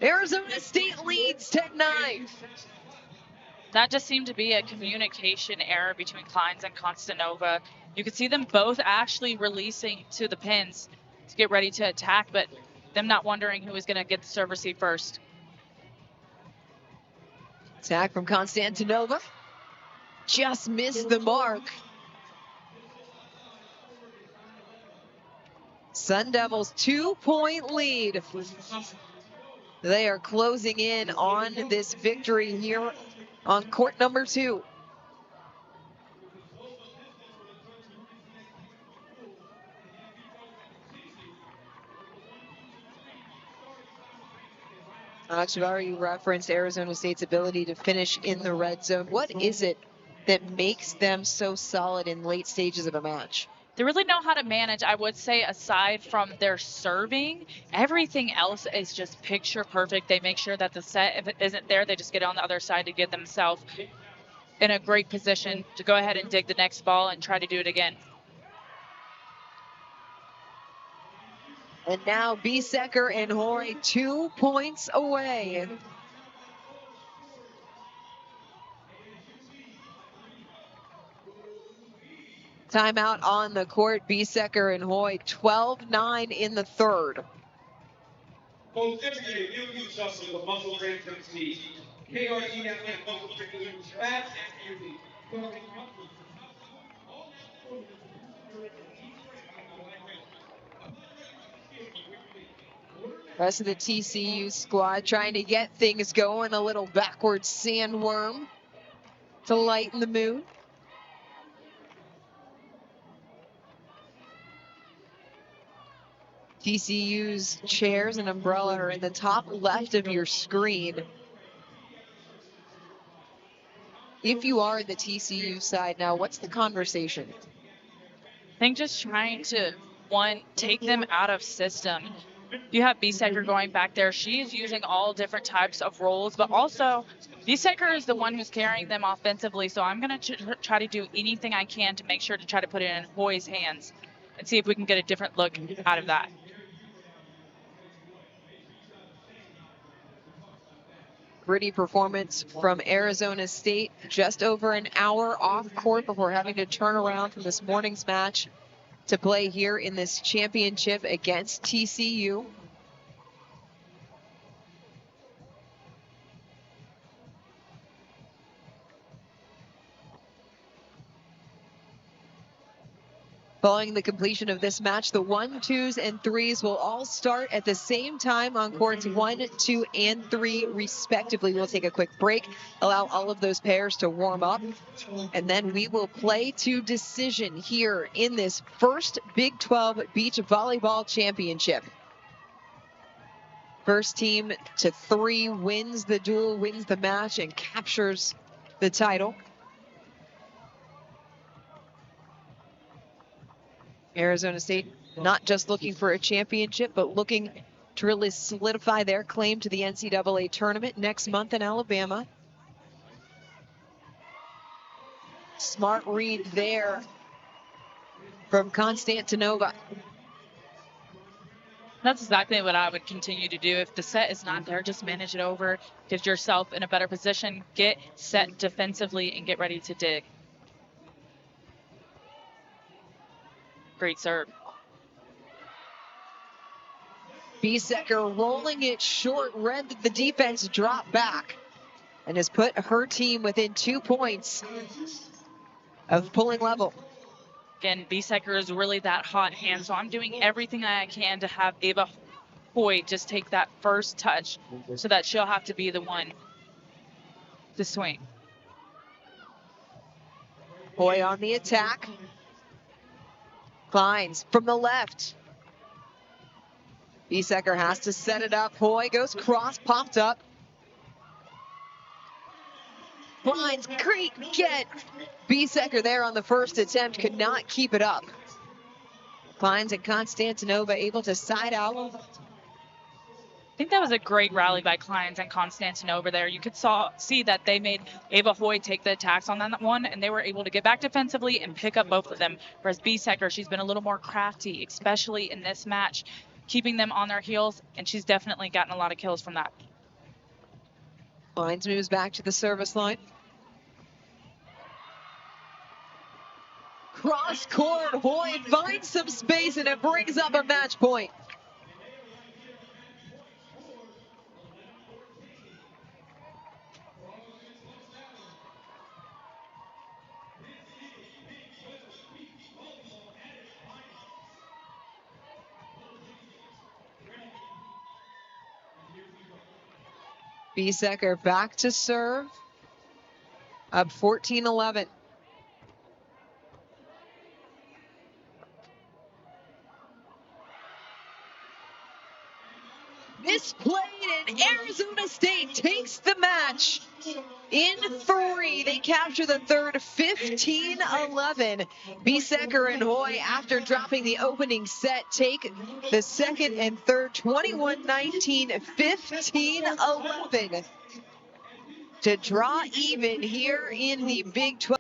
Arizona State leads 10-9. That just seemed to be a communication error between Kleins and Constanova. You could see them both actually releasing to the pins to get ready to attack, but them not wondering who was going to get the serve receive first. Attack from Constantinova. Just missed the mark. Sun Devils 2-point lead. They are closing in on this victory here on court number 2. You've already referenced Arizona State's ability to finish in the red zone. What is it that makes them so solid in late stages of a match? They really know how to manage. I would say, aside from their serving, everything else is just picture perfect. They make sure that the set, if it isn't there, they just get on the other side to get themselves in a great position to go ahead and dig the next ball and try to do it again. And now Biesecker and Hoy 2 points away. Timeout on the court. Biesecker and Hoy 12-9 in the third. Rest of the TCU squad trying to get things going. A little backward sandworm to lighten the mood. TCU's chairs and umbrella are in the top left of your screen. If you are in the TCU side now, what's the conversation? I think just trying to, one, take them out of system. You have Biesecker going back there. She is using all different types of roles, but also Biesecker is the one who's carrying them offensively, so I'm going to try to do anything I can to make sure to try to put it in Hoy's hands and see if we can get a different look out of that. Gritty performance from Arizona State. Just over an hour off court before having to turn around from this morning's match to play here in this championship against TCU. Following the completion of this match, the 1, 2s, and 3s will all start at the same time on courts 1, 2, and 3 respectively. We'll take a quick break, allow all of those pairs to warm up, and then we will play to decision here in this first Big 12 Beach Volleyball Championship. First team to 3 wins the duel, wins the match, and captures the title. Arizona State not just looking for a championship, but looking to really solidify their claim to the NCAA tournament next month in Alabama. Smart read there from Constantinova. That's exactly what I would continue to do. If the set is not there, just manage it over, get yourself in a better position, get set defensively, and get ready to dig. Great serve. Biesecker rolling it short, read the defense drop back, and has put her team within 2 points of pulling level. Again, Biesecker is really that hot hand, so I'm doing everything I can to have Ava Hoy just take that first touch so that she'll have to be the one to swing. Hoy on the attack. Kleins from the left. Biesecker has to set it up. Hoy goes cross, popped up. Kleins, great get. Biesecker there on the first attempt, could not keep it up. Kleins and Constantinova able to side out. think that was a great rally by Kleins and Constantin over there. You could see that they made Ava Hoy take the attacks on that one, and they were able to get back defensively and pick up both of them. Whereas Beesecker, she's been a little more crafty, especially in this match, keeping them on their heels, and she's definitely gotten a lot of kills from that. Kleins moves back to the service line. Cross court, Hoy finds some space, and it brings up a match point. Beesecker back to serve, up 14-11. Misplayed, and Arizona State takes the match in 3. They capture the third, 15-11. Beesecker and Hoy, after dropping the opening set, take the second and third, 21-19, 15-11 to draw even here in the Big 12.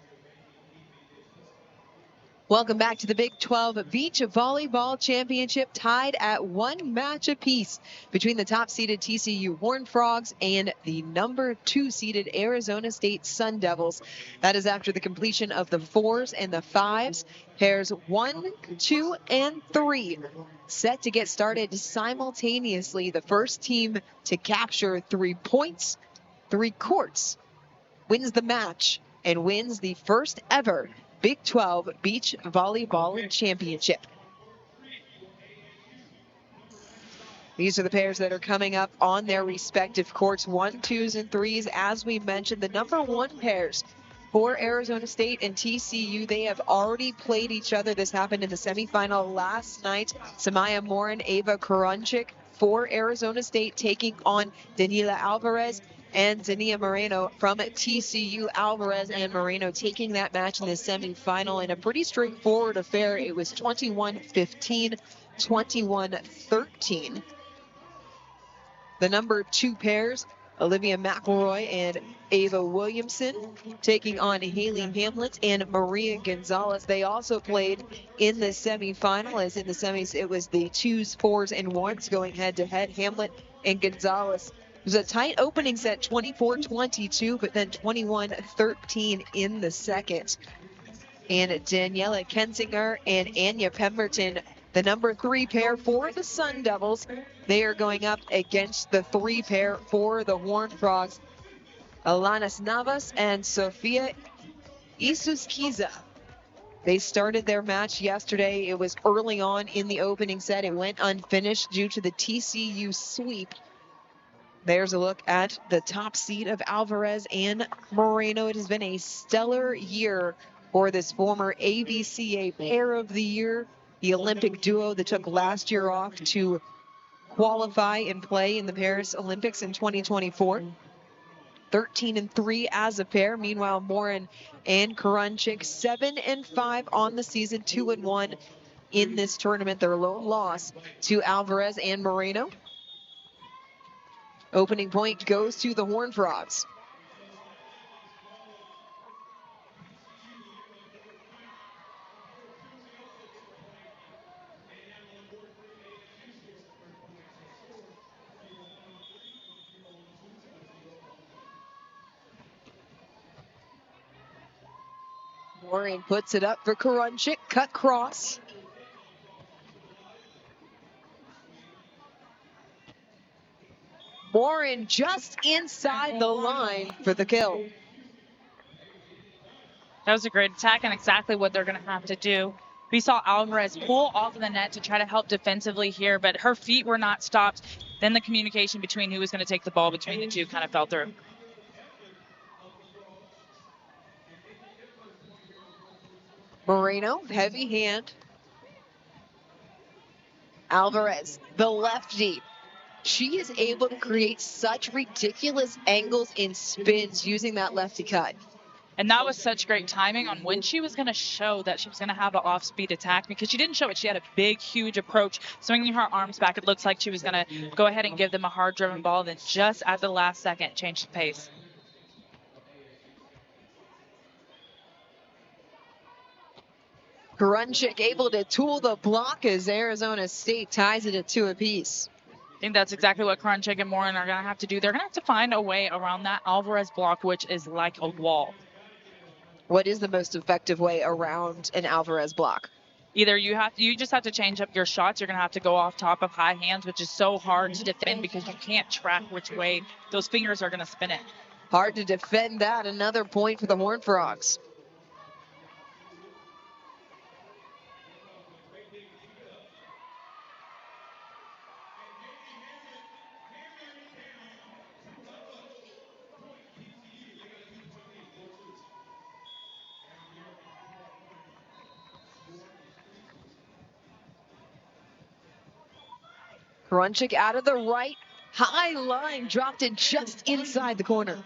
Welcome back to the Big 12 Beach Volleyball Championship, tied at 1 match apiece between the top-seeded TCU Horned Frogs and the number 2-seeded Arizona State Sun Devils. That is after the completion of the 4s and the 5s. Pairs 1, 2, and 3 set to get started simultaneously. The first team to capture 3 points, 3 courts, wins the match and wins the first ever Big 12 Beach Volleyball Championship. These are the pairs that are coming up on their respective courts, 1, 2s, and 3s. As we mentioned, the number 1 pairs for Arizona State and TCU, they have already played each other. This happened in the semifinal last night. Samaya Morin, Ava Karunchik for Arizona State taking on Daniela Alvarez and Zania Moreno from TCU. Alvarez and Moreno taking that match in the semifinal in a pretty straightforward affair. It was 21-15, 21-13. The number 2 pairs, Olivia McElroy and Ava Williamson, taking on Haley Hamlet and Maria Gonzalez. They also played in the semifinal, as in the semis it was the 2s, 4s, and 1s going head-to-head. Hamlet and Gonzalez. It was a tight opening set, 24-22, but then 21-13 in the second. And Daniela Kensinger and Anya Pemberton, the number 3 pair for the Sun Devils. They are going up against the 3 pair for the Horned Frogs, Alanis Navas and Sofia Isuskiza. They started their match yesterday. It was early on in the opening set. It went unfinished due to the TCU sweep. There's a look at the top seed of Alvarez and Moreno. It has been a stellar year for this former ABCA Pair of the Year, the Olympic duo that took last year off to qualify and play in the Paris Olympics in 2024. 13-3 as a pair. Meanwhile, Morin and Karunchik 7-5 on the season, 2-1 in this tournament. Their lone loss to Alvarez and Moreno. Opening point goes to the Horned Frogs. Morin puts it up for Karunchik, cut cross. Morin just inside the line for the kill. That was a great attack and exactly what they're going to have to do. We saw Alvarez pull off of the net to try to help defensively here, but her feet were not stopped. Then the communication between who was going to take the ball between the two kind of fell through. Moreno, heavy hand. Alvarez, the lefty. She is able to create such ridiculous angles and spins using that lefty cut. And that was such great timing on when she was going to show that she was going to have an off-speed attack, because she didn't show it. She had a big, huge approach, swinging her arms back. It looks like she was going to go ahead and give them a hard-driven ball, then just at the last second, change the pace. Grunchick able to tool the block as Arizona State ties it at 2 apiece. I think that's exactly what Crunchick and Morin are going to have to do. They're going to have to find a way around that Alvarez block, which is like a wall. What is the most effective way around an Alvarez block? Either you just have to change up your shots. You're going to have to go off top of high hands, which is so hard to defend because you can't track which way those fingers are going to spin it. Hard to defend that. Another point for the Horned Frogs. Grunchick out of the right, high line, dropped it just inside the corner.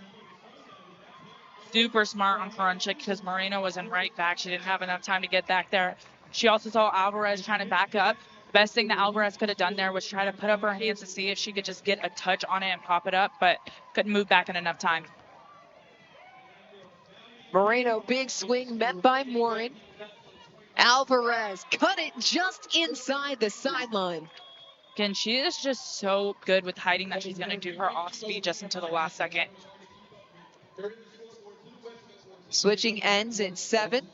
Super smart on Crunchick because Moreno was in right back. She didn't have enough time to get back there. She also saw Alvarez trying to back up. Best thing that Alvarez could have done there was try to put up her hands to see if she could just get a touch on it and pop it up, but couldn't move back in enough time. Moreno, big swing met by Morin. Alvarez cut it just inside the sideline. Again, she is just so good with hiding that she's going to do her off speed just until the last second. Switching ends at 7.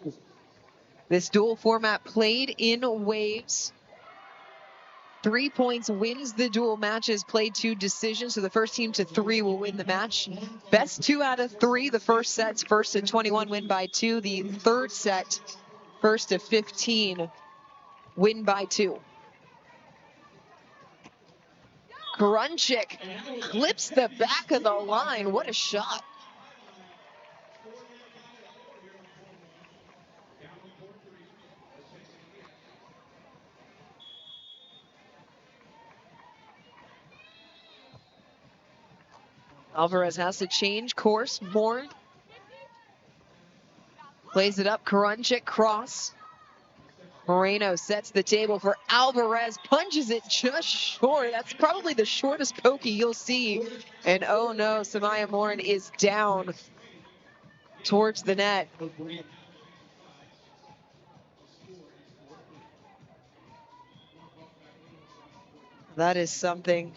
This dual format played in waves. 3 points wins the dual matches, played 2 decisions. So the first team to 3 will win the match. Best 2 out of 3. The first set's first to 21 win by 2. The third set, first to 15 win by 2. Grunchick clips the back of the line. What a shot. Alvarez has to change course more. Plays it up, Grunchick cross. Moreno sets the table for Alvarez, punches it just short. That's probably the shortest pokey you'll see. And oh no, Samaya Morin is down towards the net. That is something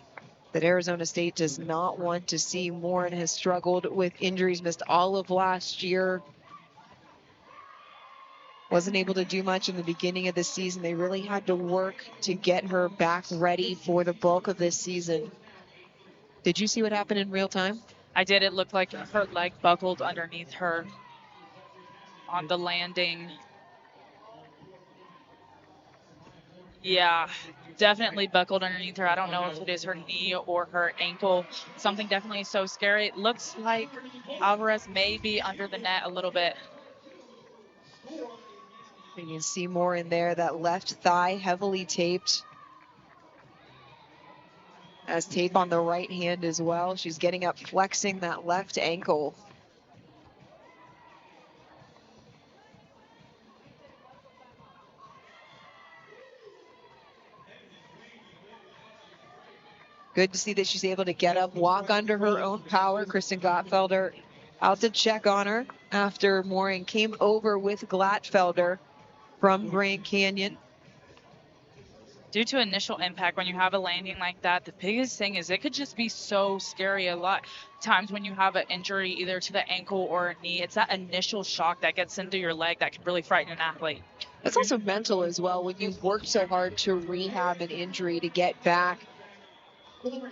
that Arizona State does not want to see. Morin has struggled with injuries, missed all of last year. Wasn't able to do much in the beginning of the season. They really had to work to get her back ready for the bulk of this season. Did you see what happened in real time? I did. It looked like her leg buckled underneath her on the landing. Yeah, definitely buckled underneath her. I don't know if it is her knee or her ankle. Something definitely so scary. It looks like Alvarez may be under the net a little bit. You can see more in there. That left thigh heavily taped. Has tape on the right hand as well. She's getting up, flexing that left ankle. Good to see that she's able to get up, walk under her own power. Kristen Gottfelder out to check on her after Morin came over with Glattfelder from Grand Canyon. Due to initial impact, when you have a landing like that, the biggest thing is it could just be so scary. A lot of times when you have an injury either to the ankle or a knee, it's that initial shock that gets into your leg that can really frighten an athlete. It's also mental as well. When you've worked so hard to rehab an injury, to get back,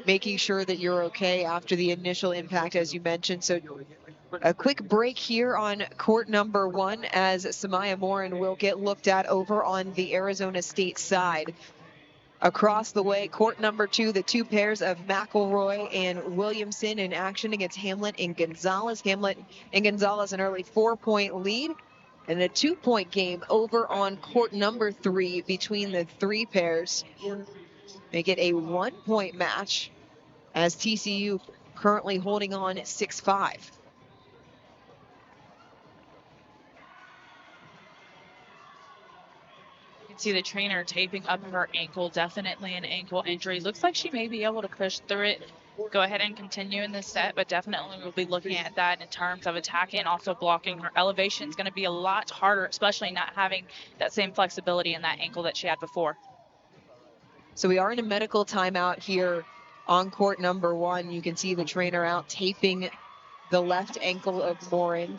making sure that you're okay after the initial impact, as you mentioned. So a quick break here on court number 1 as Samaya Morin will get looked at over on the Arizona State side. Across the way, court number 2, the 2 pairs of McElroy and Williamson in action against Hamlet and Gonzalez. Hamlet and Gonzalez an early 4-point lead, and a 2-point game over on court number 3 between the 3 pairs. Make it a 1-point match as TCU currently holding on 6-5. See the trainer taping up her ankle, definitely an ankle injury. Looks like she may be able to push through it, go ahead and continue in this set, but definitely we'll be looking at that in terms of attacking and also blocking. Her elevation is going to be a lot harder, especially not having that same flexibility in that ankle that she had before. So we are in a medical timeout here on court number 1. You can see the trainer out taping the left ankle of Morin.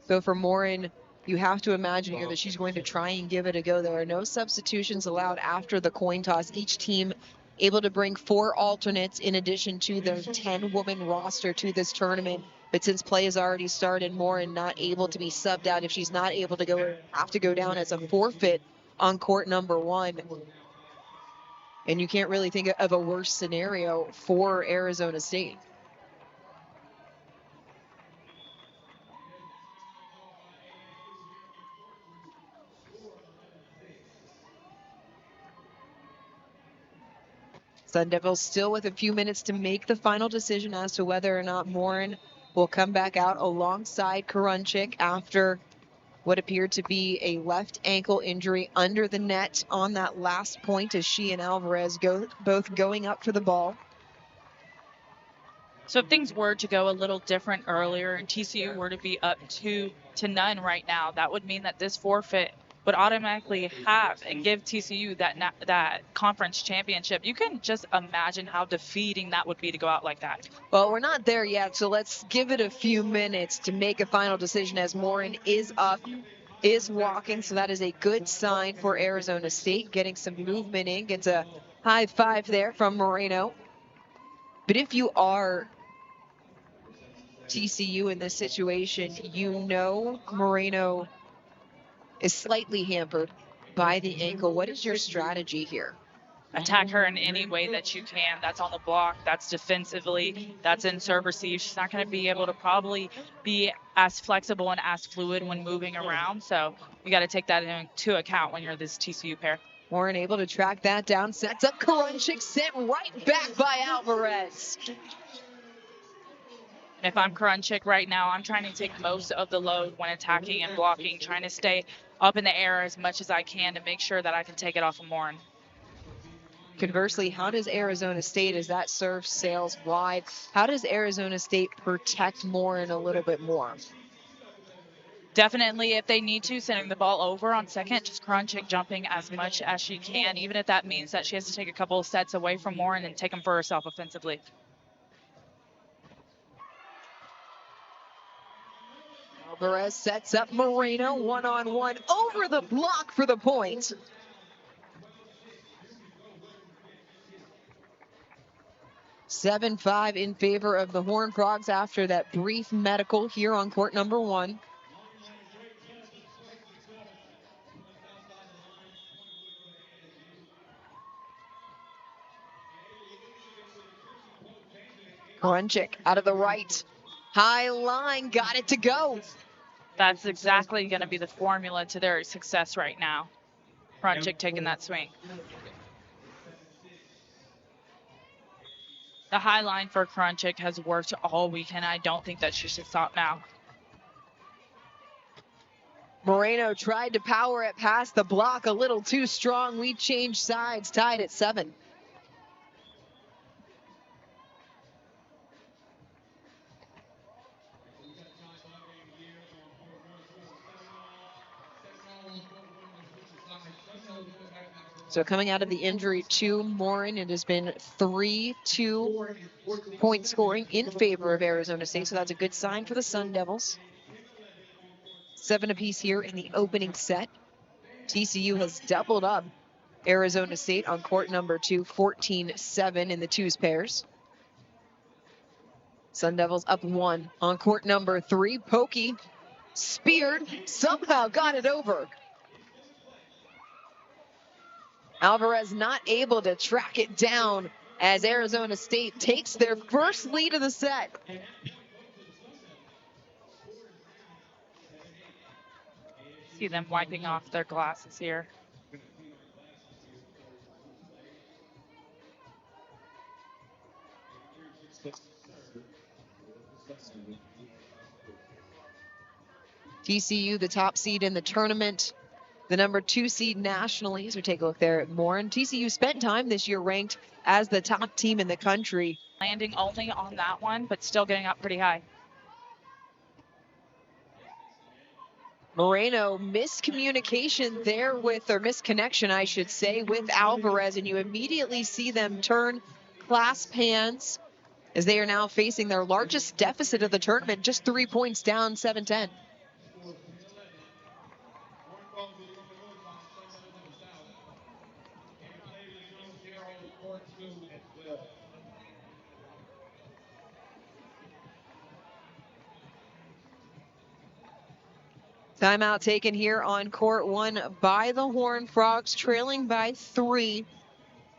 So for Morin, you have to imagine here that she's going to try and give it a go. There are no substitutions allowed after the coin toss. Each team able to bring 4 alternates in addition to their 10-woman roster to this tournament. But since play has already started, Morin not able to be subbed out. If she's not able to go, have to go down as a forfeit on court number 1. And you can't really think of a worse scenario for Arizona State. Sun Devils still with a few minutes to make the final decision as to whether or not Morin will come back out alongside Karunchik after what appeared to be a left ankle injury under the net on that last point as she and Alvarez both going up for the ball. So if things were to go a little different earlier and TCU were to be up 2-0 right now, that would mean that this forfeit would automatically have and give TCU that conference championship. You can just imagine how defeating that would be to go out like that. Well, we're not there yet, so let's give it a few minutes to make a final decision as Morin is up, is walking, so that is a good sign for Arizona State, getting some movement in, gets a high five there from Moreno. But if you are TCU in this situation, you know Moreno is slightly hampered by the ankle. What is your strategy here? Attack her in any way that you can. That's on the block, that's defensively, that's in serve receive. She's not going to be able to probably be as flexible and as fluid when moving around. So you got to take that into account when you're this TCU pair. Morin able to track that down, sets up Karunchik, sent right back by Alvarez. And if I'm Karunchik right now, I'm trying to take most of the load when attacking and blocking, trying to stay up in the air as much as I can to make sure that I can take it off of Morin. Conversely, how does Arizona State, as that serve sails wide, how does Arizona State protect Morin a little bit more? Definitely, if they need to, sending the ball over on second, just Karunchik jumping as much as she can, even if that means that she has to take a couple of sets away from Morin and take them for herself offensively. Alvarez sets up Moreno one-on-one over the block for the point. (7-5) in favor of the Horned Frogs after that brief medical here on court number 1. Karunchik out of the right. High line, got it to go. That's exactly going to be the formula to their success right now. Karunchik taking that swing. The high line for Karunchik has worked all weekend. I don't think that she should stop now. Moreno tried to power it past the block a little too strong. We changed sides, tied at 7. So coming out of the injury to Morin, it has been 3-2 point scoring in favor of Arizona State. So that's a good sign for the Sun Devils. 7 apiece here in the opening set. TCU has doubled up Arizona State on court number 2, 14-7 in the twos pairs. Sun Devils up 1 on court number 3. Pokey speared, somehow got it over. Alvarez not able to track it down as Arizona State takes their first lead of the set. See them wiping off their glasses here. TCU, the top seed in the tournament, the number 2 seed nationally. As we take a look there at Morin. TCU spent time this year ranked as the top team in the country. Landing only on that one, but still getting up pretty high. Moreno, miscommunication there with, or misconnection, I should say, with Alvarez, and you immediately see them turn clasp hands as they are now facing their largest deficit of the tournament, just 3 points down, 7-10. Timeout taken here on court 1 by the Horned Frogs, trailing by 3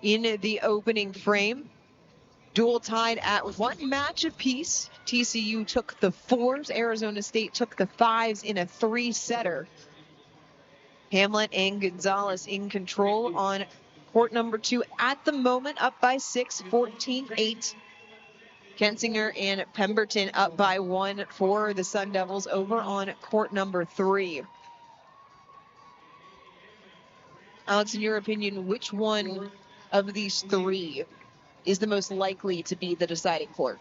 in the opening frame. Dual tied at 1 match apiece. TCU took the 4s. Arizona State took the 5s in a 3-setter. Hamlet and Gonzalez in control on court number 2 at the moment, up by 6, 14-8. Kensinger and Pemberton up by 1 for the Sun Devils over on court number 3. Alex, in your opinion, which one of these 3 is the most likely to be the deciding court?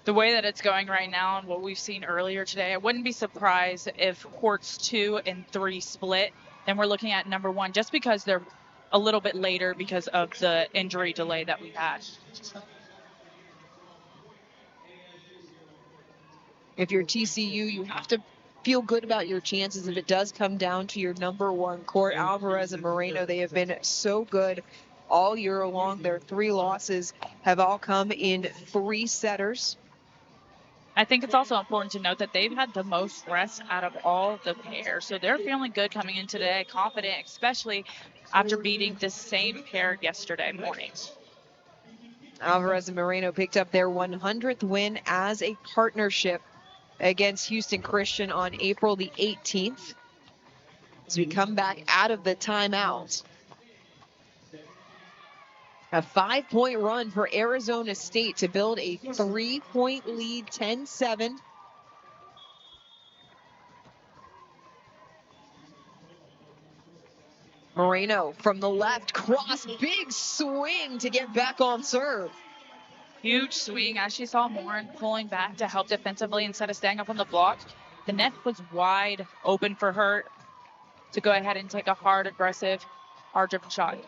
The way that it's going right now and what we've seen earlier today, I wouldn't be surprised if courts 2 and 3 split. Then we're looking at number 1 just because they're a little bit later because of the injury delay that we had. If you're TCU, you have to feel good about your chances if it does come down to your number 1 court. Alvarez and Moreno, they have been so good all year long. Their 3 losses have all come in 3-setters. I think it's also important to note that they've had the most rest out of all the pairs. So they're feeling good coming in today, confident, especially after beating this same pair yesterday morning. Alvarez and Moreno picked up their 100th win as a partnership against Houston Christian on April the 18th. As we come back out of the timeout. A 5-point run for Arizona State to build a 3-point lead, 10-7. Moreno from the left, cross, big swing to get back on serve. Huge swing as she saw Morin pulling back to help defensively instead of staying up on the block. The net was wide open for her to go ahead and take a hard, aggressive, hard-driven shot.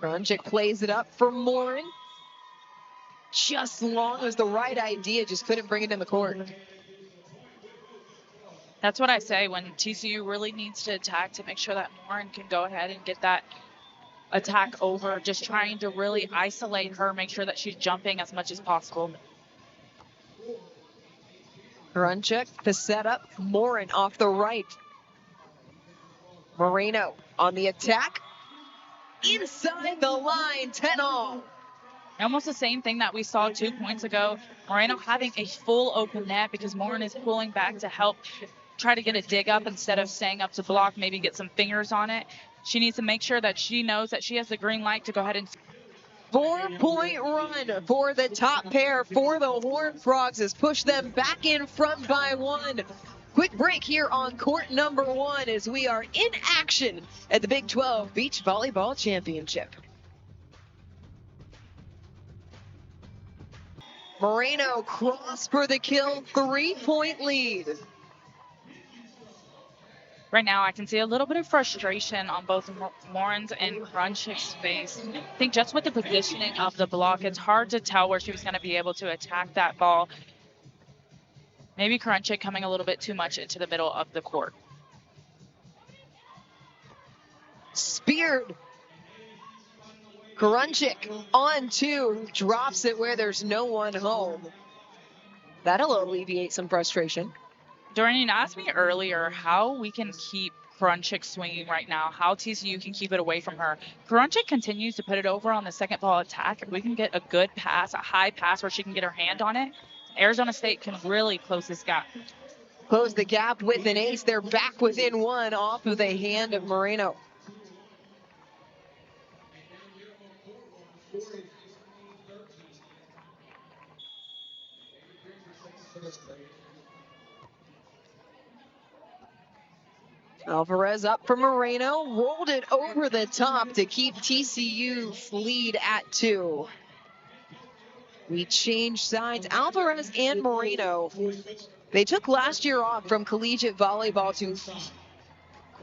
Krunchik plays it up for Morin. Just long as the right idea, just couldn't bring it in the court. That's what I say when TCU really needs to attack to make sure that Morin can go ahead and get that attack over, just trying to really isolate her, make sure that she's jumping as much as possible. Krunchik, the setup, Morin off the right. Moreno on the attack. Inside the line, 10-all. Almost the same thing that we saw 2 points ago. Moreno having a full open net because Morin is pulling back to help try to get a dig up instead of staying up to block, maybe get some fingers on it. She needs to make sure that she knows that she has the green light to go ahead and... 4-point run for the top pair for the Horned Frogs has pushed them back in front by 1. Quick break here on court number 1 as we are in action at the Big 12 Beach Volleyball Championship. Moreno cross for the kill, 3-point lead. Right now, I can see a little bit of frustration on both Morin's and Krunchik's face. I think just with the positioning of the block, it's hard to tell where she was going to be able to attack that ball. Maybe Krunchik coming a little bit too much into the middle of the court. Speared. Krunchik on 2, drops it where there's no one home. That'll alleviate some frustration. Doreen asked me earlier how we can keep Krunchik swinging right now, how TCU can keep it away from her. Krunchik continues to put it over on the second ball attack. If we can get a good pass, a high pass where she can get her hand on it, Arizona State can really close this gap. close the gap with an ace. They're back within one off of the hand of Moreno. Alvarez up for Moreno, rolled it over the top to keep TCU's lead at 2. We changed sides. Alvarez and Moreno, they took last year off from collegiate volleyball to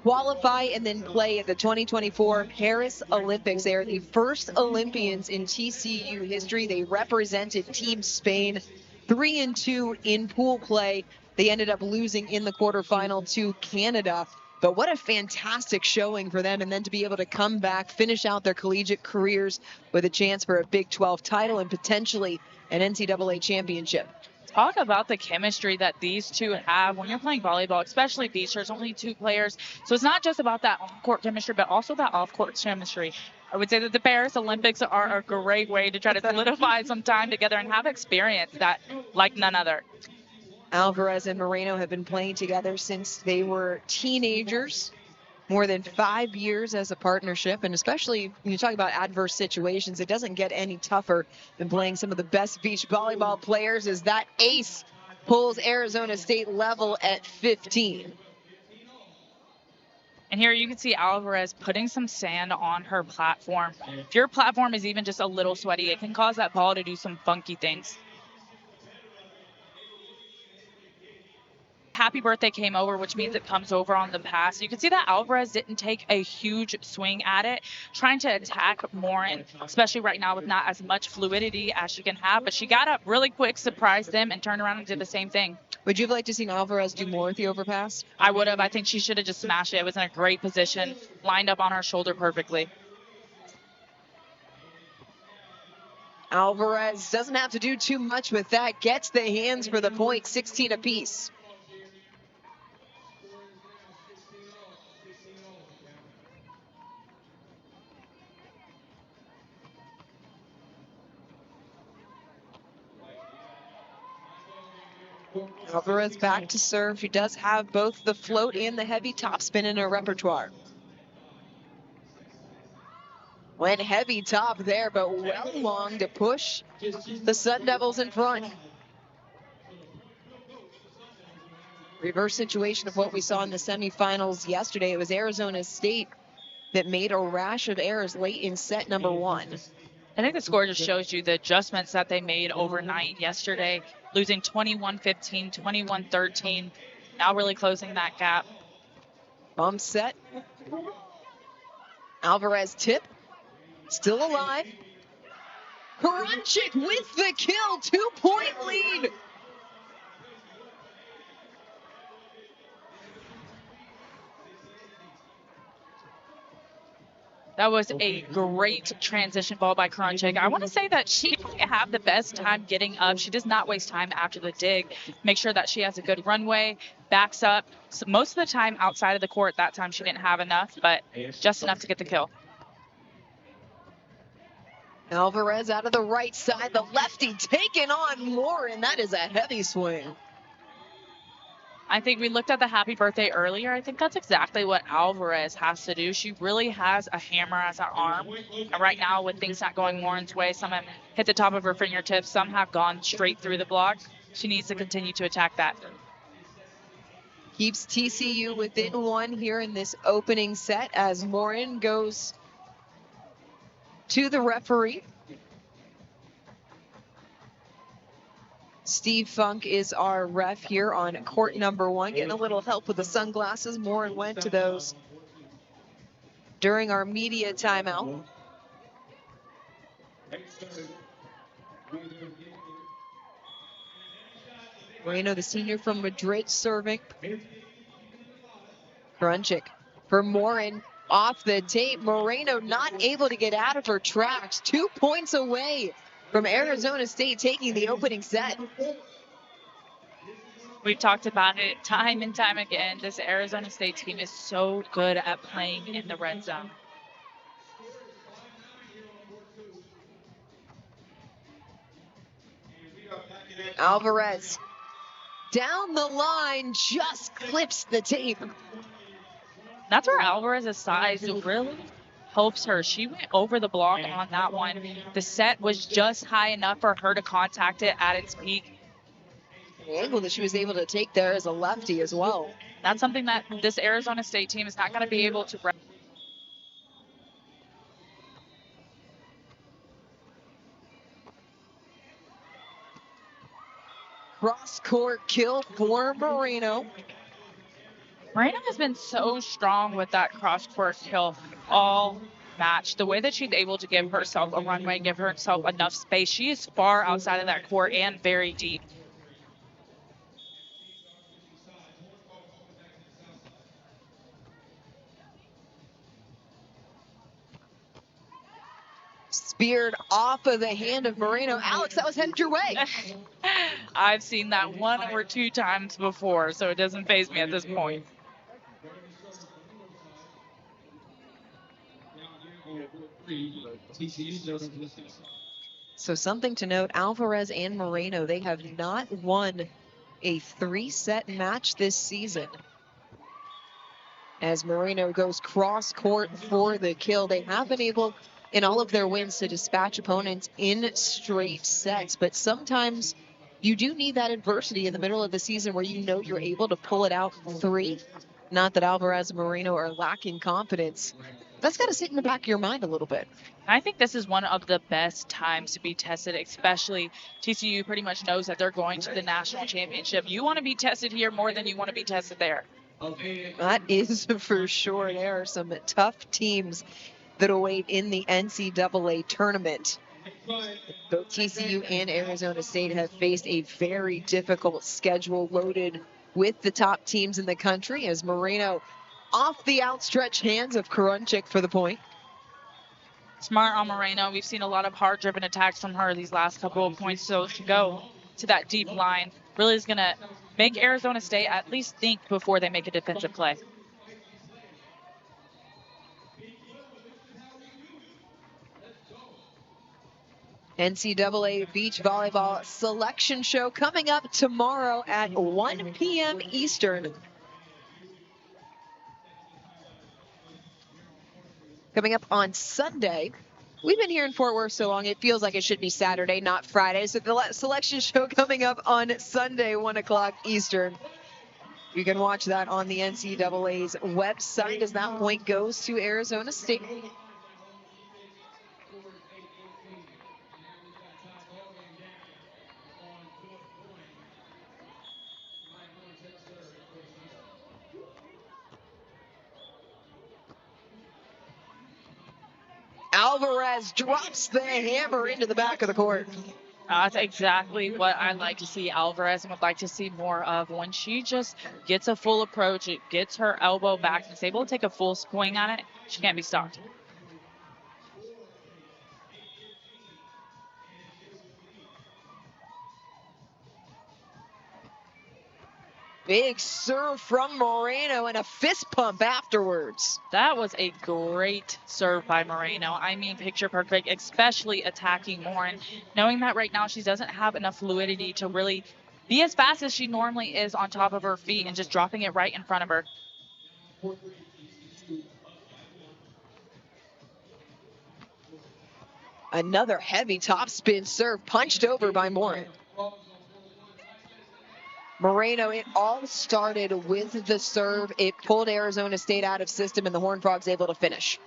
qualify and then play at the 2024 Paris Olympics. They are the first Olympians in TCU history. They represented Team Spain 3-2 in pool play. They ended up losing in the quarterfinal to Canada. But what a fantastic showing for them, and then to be able to come back, finish out their collegiate careers with a chance for a Big 12 title and potentially an NCAA championship. Talk about the chemistry that these two have when you're playing volleyball, especially beach. There's only 2 players. So it's not just about that on-court chemistry, but also that off-court chemistry. I would say that the Paris Olympics are a great way to try to solidify some time together and have experience that like none other. Alvarez and Moreno have been playing together since they were teenagers. More than 5 years as a partnership, and especially when you talk about adverse situations, it doesn't get any tougher than playing some of the best beach volleyball players, as that ace pulls Arizona State level at 15. And here you can see Alvarez putting some sand on her platform. If your platform is even just a little sweaty, it can cause that ball to do some funky things. Happy birthday came over, which means it comes over on the pass. You can see that Alvarez didn't take a huge swing at it, trying to attack Morin, especially right now with not as much fluidity as she can have. But she got up really quick, surprised them, and turned around and did the same thing. Would you have liked to see Alvarez do more with the overpass? I would have. I think she should have just smashed it. It was in a great position, lined up on her shoulder perfectly. Alvarez doesn't have to do too much with that. Gets the hands for the point, 16 apiece. Alvarez back to serve. She does have both the float and the heavy topspin in her repertoire. Went heavy top there, but well long to push the Sun Devils in front. Reverse situation of what we saw in the semifinals yesterday. It was Arizona State that made a rash of errors late in set number 1. I think the score just shows you the adjustments that they made overnight yesterday, losing 21-15, 21-13, now really closing that gap. Bump set. Alvarez tip, still alive. Karanchik with the kill, 2-point lead. That was a great transition ball by Karanchik. I want to say that she didn't have the best time getting up. She does not waste time after the dig. Make sure that she has a good runway, backs up. So most of the time outside of the court, that time she didn't have enough, but just enough to get the kill. Alvarez out of the right side, the lefty taking on Morin. That is a heavy swing. I think we looked at the happy birthday earlier. I think that's exactly what Alvarez has to do. She really has a hammer as her arm. And right now, with things not going Morin's way, some have hit the top of her fingertips, some have gone straight through the block. She needs to continue to attack that. Keeps TCU within 1 here in this opening set as Morin goes to the referee. Steve Funk is our ref here on court number 1, getting a little help with the sunglasses. Morin went to those during our media timeout. Moreno, the senior from Madrid, serving. Karanchik for Morin. Off the tape, Moreno not able to get out of her tracks. 2 points away from Arizona State taking the opening set. We've talked about it time and time again. This Arizona State team is so good at playing in the red zone. Alvarez Down the line, just clips the tape. That's where Alvarez's size really helps her. She went over the block on that one. The set was just high enough for her to contact it at its peak. The angle that she was able to take there as a lefty as well. That's something that this Arizona State team is not going to be able to. Cross-court kill for Moreno. Moreno has been so strong with that cross-court kill all match. The way that she's able to give herself a runway, give herself enough space. She is far outside of that court and very deep. Speared off of the hand of Moreno. Alex, that was headed your way. I've seen that 1 or 2 times before, so it doesn't faze me at this point. So something to note, Alvarez and Moreno, they have not won a 3-set match this season. As Moreno goes cross-court for the kill, they have been able in all of their wins to dispatch opponents in straight sets, but sometimes you do need that adversity in the middle of the season where you know you're able to pull it out 3. Not that Alvarez and Moreno are lacking confidence. That's got to sit in the back of your mind a little bit. I think this is one of the best times to be tested, especially TCU pretty much knows that they're going to the national championship. You want to be tested here more than you want to be tested there. That is for sure. There are some tough teams that await in the NCAA tournament. Both TCU and Arizona State have faced a very difficult schedule loaded with the top teams in the country, as Moreno off the outstretched hands of Karunchik for the point. Smart on Moreno. We've seen a lot of hard-driven attacks from her these last couple of points, so to go to that deep line really is going to make Arizona State at least think before they make a defensive play. NCAA Beach Volleyball Selection Show coming up tomorrow at 1 p.m. Eastern. Coming up on Sunday. We've been here in Fort Worth so long, it feels like it should be Saturday, not Friday. So the selection show coming up on Sunday, 1 o'clock Eastern. You can watch that on the NCAA's website as that point goes to Arizona State. Alvarez drops the hammer into the back of the court. That's exactly what I like to see Alvarez and would like to see more of. When she just gets a full approach, it gets her elbow back and is able to take a full swing on it, she can't be stopped. Big serve from Moreno and a fist pump afterwards. That was a great serve by Moreno. I mean, picture perfect, especially attacking Morin. Knowing that right now she doesn't have enough fluidity to really be as fast as she normally is on top of her feet and just dropping it right in front of her. Another heavy topspin serve punched over by Morin. Moreno, it all started with the serve. It pulled Arizona State out of system, and the Horned Frogs able to finish.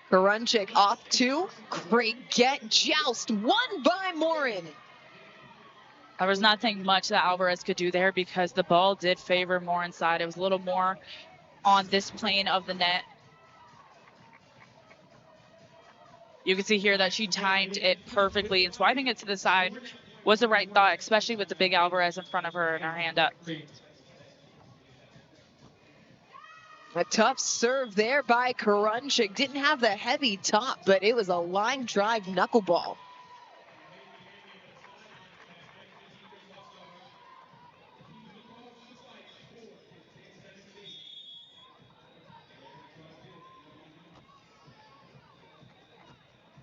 Karunchik off 2. Great get. Joust won by Morin. There was nothing much that Alvarez could do there because the ball did favor Morin's side. It was a little more on this plane of the net. You can see here that she timed it perfectly, and swiping it to the side was the right thought, especially with the big Alvarez in front of her and her hand up. A tough serve there by Karunchik. Didn't have the heavy top, but it was a line drive knuckleball.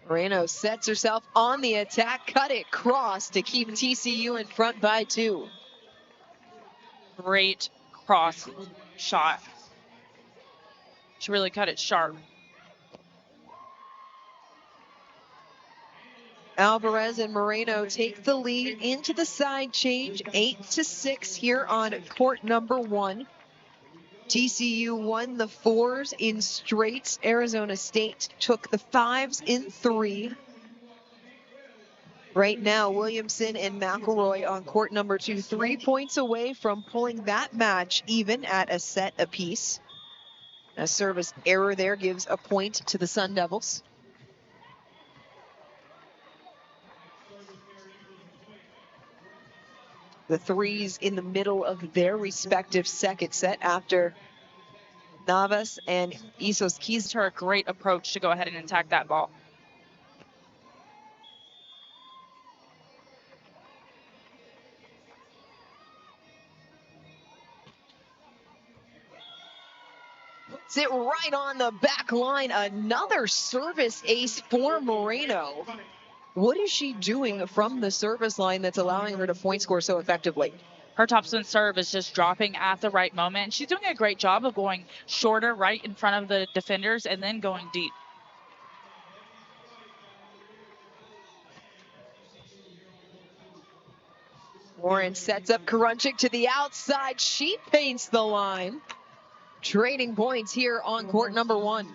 Moreno sets herself on the attack, cut it cross to keep TCU in front by 2. Great cross shot. She really cut it sharp. Alvarez and Moreno take the lead into the side change, 8-6 here on court number 1. TCU won the 4s in straights. Arizona State took the 5s in 3. Right now, Williamson and McElroy on court number 2, 3 points away from pulling that match even at a set apiece. A service error there gives a point to the Sun Devils. The 3s in the middle of their respective second set after Navas and Isos Keys. Her a great approach to go ahead and attack that ball. Puts it right on the back line. Another service ace for Moreno. What is she doing from the service line that's allowing her to point score so effectively? Her topspin serve is just dropping at the right moment. She's doing a great job of going shorter right in front of the defenders and then going deep. Warren sets up Karunchik to the outside. She paints the line. Trading points here on court number 1.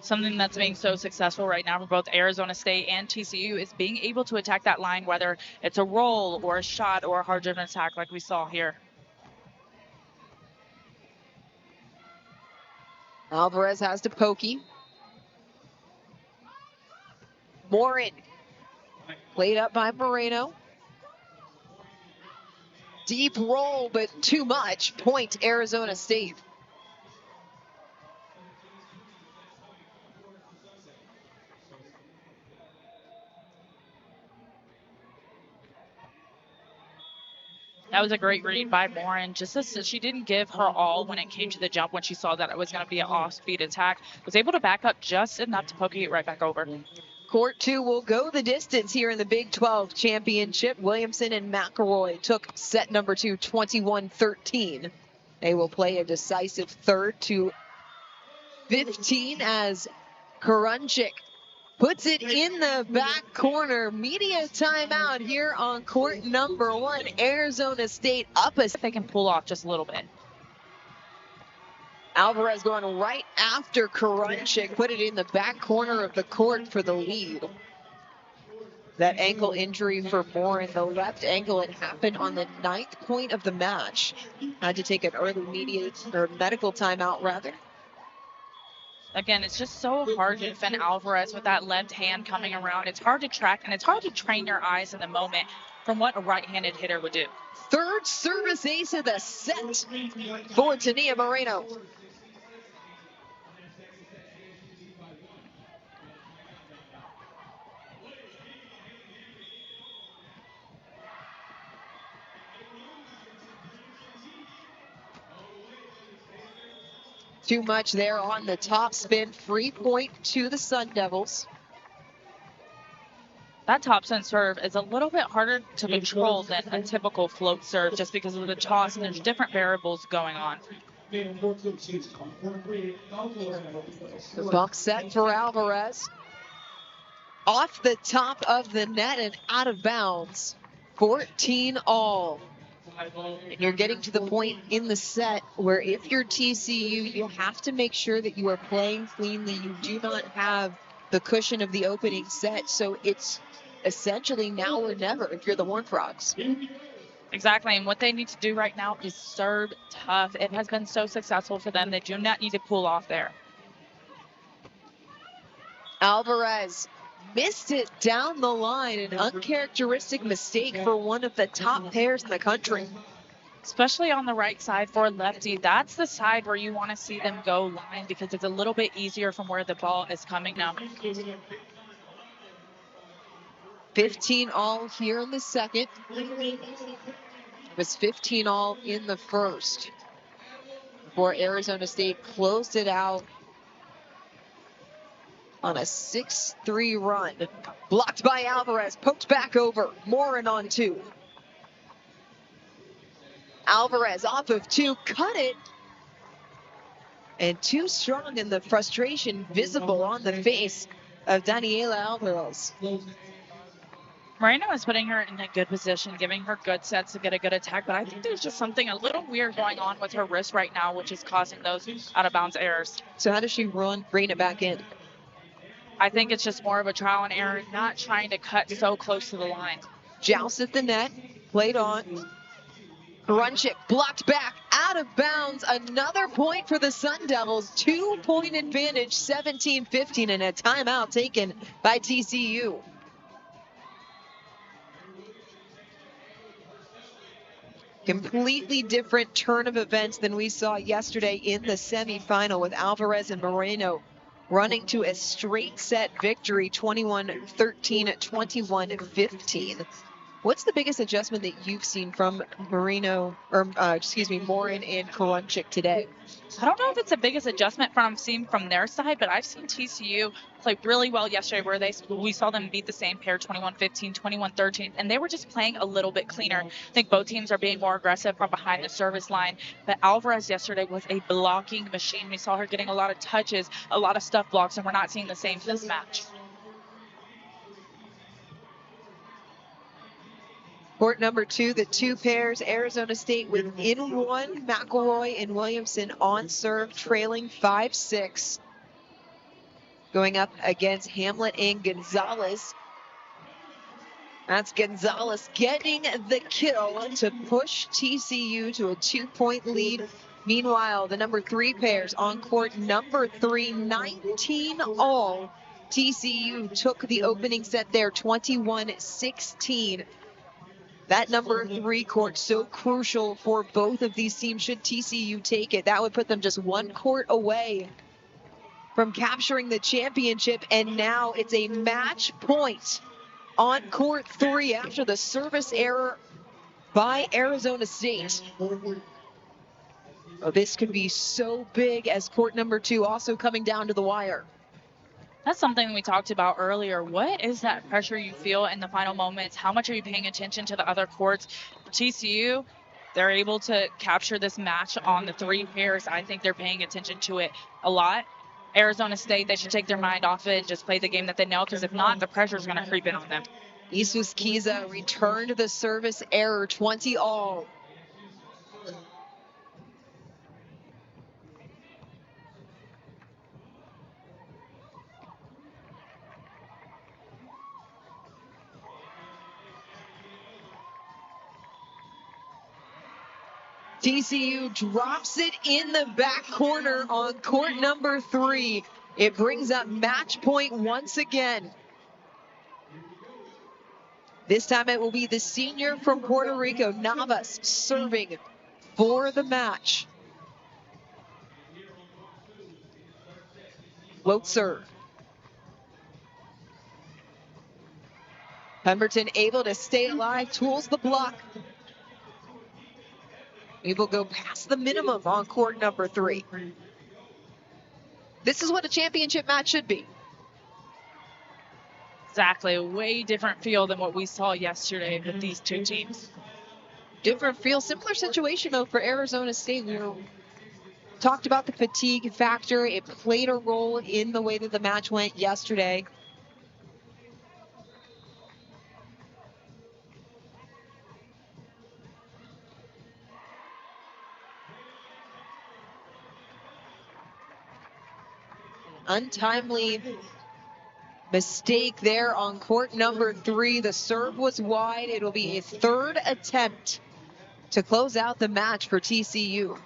Something that's being so successful right now for both Arizona State and TCU is being able to attack that line, whether it's a roll or a shot or a hard-driven attack like we saw here. Alvarez has to pokey. Morin played up by Moreno. Deep roll, but too much. Point Arizona State. That was a great read by Morin. Just as she didn't give her all when it came to the jump, when she saw that it was going to be an off-speed attack, was able to back up just enough to poke it right back over. Court 2 will go the distance here in the Big 12 Championship. Williamson and McElroy took set number 2, 21-13. They will play a decisive third to 15 as Karunchik puts it in the back corner. Media timeout here on court number 1. Arizona State up a... They can pull off just a little bit. Alvarez going right after Karunchik. Put it in the back corner of the court for the lead. That ankle injury for Morin, the left ankle, it happened on the 9th point of the match. Had to take an early medical timeout rather. Again, it's just so hard to defend Alvarez with that left hand coming around. It's hard to track, and it's hard to train your eyes in the moment from what a right-handed hitter would do. Third service ace of the set for Tania Moreno. Too much there on the top spin. Free point to the Sun Devils. That topspin serve is a little bit harder to control than a typical float serve just because of the toss and there's different variables going on. The bump set for Alvarez. Off the top of the net and out of bounds. 14 all. And you're getting to the point in the set where if you're TCU, you have to make sure that you are playing cleanly. You do not have the cushion of the opening set, so it's essentially now or never if you're the Horned Frogs. Exactly, and what they need to do right now is serve tough. It has been so successful for them. They do not need to pull off there. Alvarez missed it down the line, an uncharacteristic mistake for one of the top pairs in the country. especially on the right side for lefty. That's the side where you want to see them go line because it's a little bit easier from where the ball is coming now. 15 all here in the second. It was 15 all in the first before Arizona State closed it out on a 6-3 run. Blocked by Alvarez, poked back over. Morin on 2. Alvarez off of 2, cut it. And too strong, in the frustration visible on the face of Daniela Alvarez. Moreno is putting her in a good position, giving her good sets to get a good attack, but I think there's just something a little weird going on with her wrist right now, which is causing those out-of-bounds errors. So how does she bring it back in? I think it's just more of a trial and error, not trying to cut so close to the line. Joust at the net, played on. Grunchick blocked back, out of bounds. Another point for the Sun Devils. 2-point advantage, 17-15, and a timeout taken by TCU. Completely different turn of events than we saw yesterday in the semifinal, with Alvarez and Moreno running to a straight set victory, 21-13, 21-15. What's the biggest adjustment that you've seen from Morin and Grunchick today? I don't know if it's the biggest adjustment from seeing from their side, but I've seen TCU play really well yesterday, where we saw them beat the same pair 21-15, 21-13, and they were just playing a little bit cleaner. I think both teams are being more aggressive from behind the service line, but Alvarez yesterday was a blocking machine. We saw her getting a lot of touches, a lot of stuff blocks, and we're not seeing the same this match. Court number 2, the 2 pairs, Arizona State within 1, McElroy and Williamson on serve, trailing 5-6. Going up against Hamlet and Gonzalez. That's Gonzalez getting the kill to push TCU to a 2-point lead. Meanwhile, the number 3 pairs on court number 3, 19 all. TCU took the opening set there, 21-16. That number 3 court so crucial for both of these teams. Should TCU take it, that would put them just 1 court away from capturing the championship. And now it's a match point on court 3 after the service error by Arizona State. Oh, this could be so big, as court number 2 also coming down to the wire. That's something we talked about earlier. What is that pressure you feel in the final moments? How much are you paying attention to the other courts? TCU, they're able to capture this match on the 3 pairs. I think they're paying attention to it a lot. Arizona State, they should take their mind off it, just play the game that they know, because if not, the pressure is going to creep in on them. Isus Kiza returned the service error, 20 all. TCU drops it in the back corner on court number 3. It brings up match point once again. This time it will be the senior from Puerto Rico, Navas, serving for the match. Float serve. Pemberton able to stay alive, tools the block. We will go past the minimum on court number 3. This is what a championship match should be. Exactly. A way different feel than what we saw yesterday with these 2 teams. Different feel. Similar situation, though, for Arizona State. We talked about the fatigue factor. It played a role in the way that the match went yesterday. Untimely mistake there on court number 3. The serve was wide. It'll be a 3rd attempt to close out the match for TCU.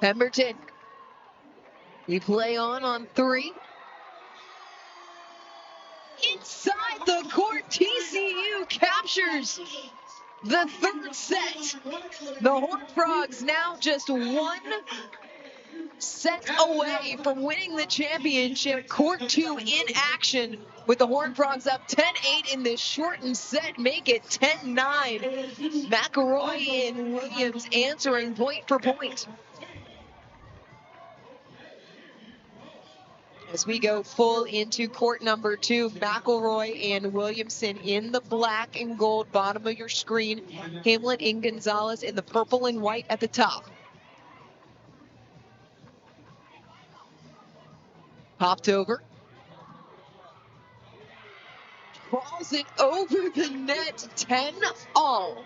Pemberton, we play on 3. Inside the court, TCU captures the 3rd set. The Horned Frogs now just 1 set away from winning the championship. Court 2 in action with the Horned Frogs up 10-8 in this shortened set. Make it 10-9. McElroy and Williams answering point for point. As we go full into court number 2, McElroy and Williamson in the black and gold bottom of your screen. Hamlet and Gonzalez in the purple and white at the top. Popped over. Crawls it over the net, 10-all.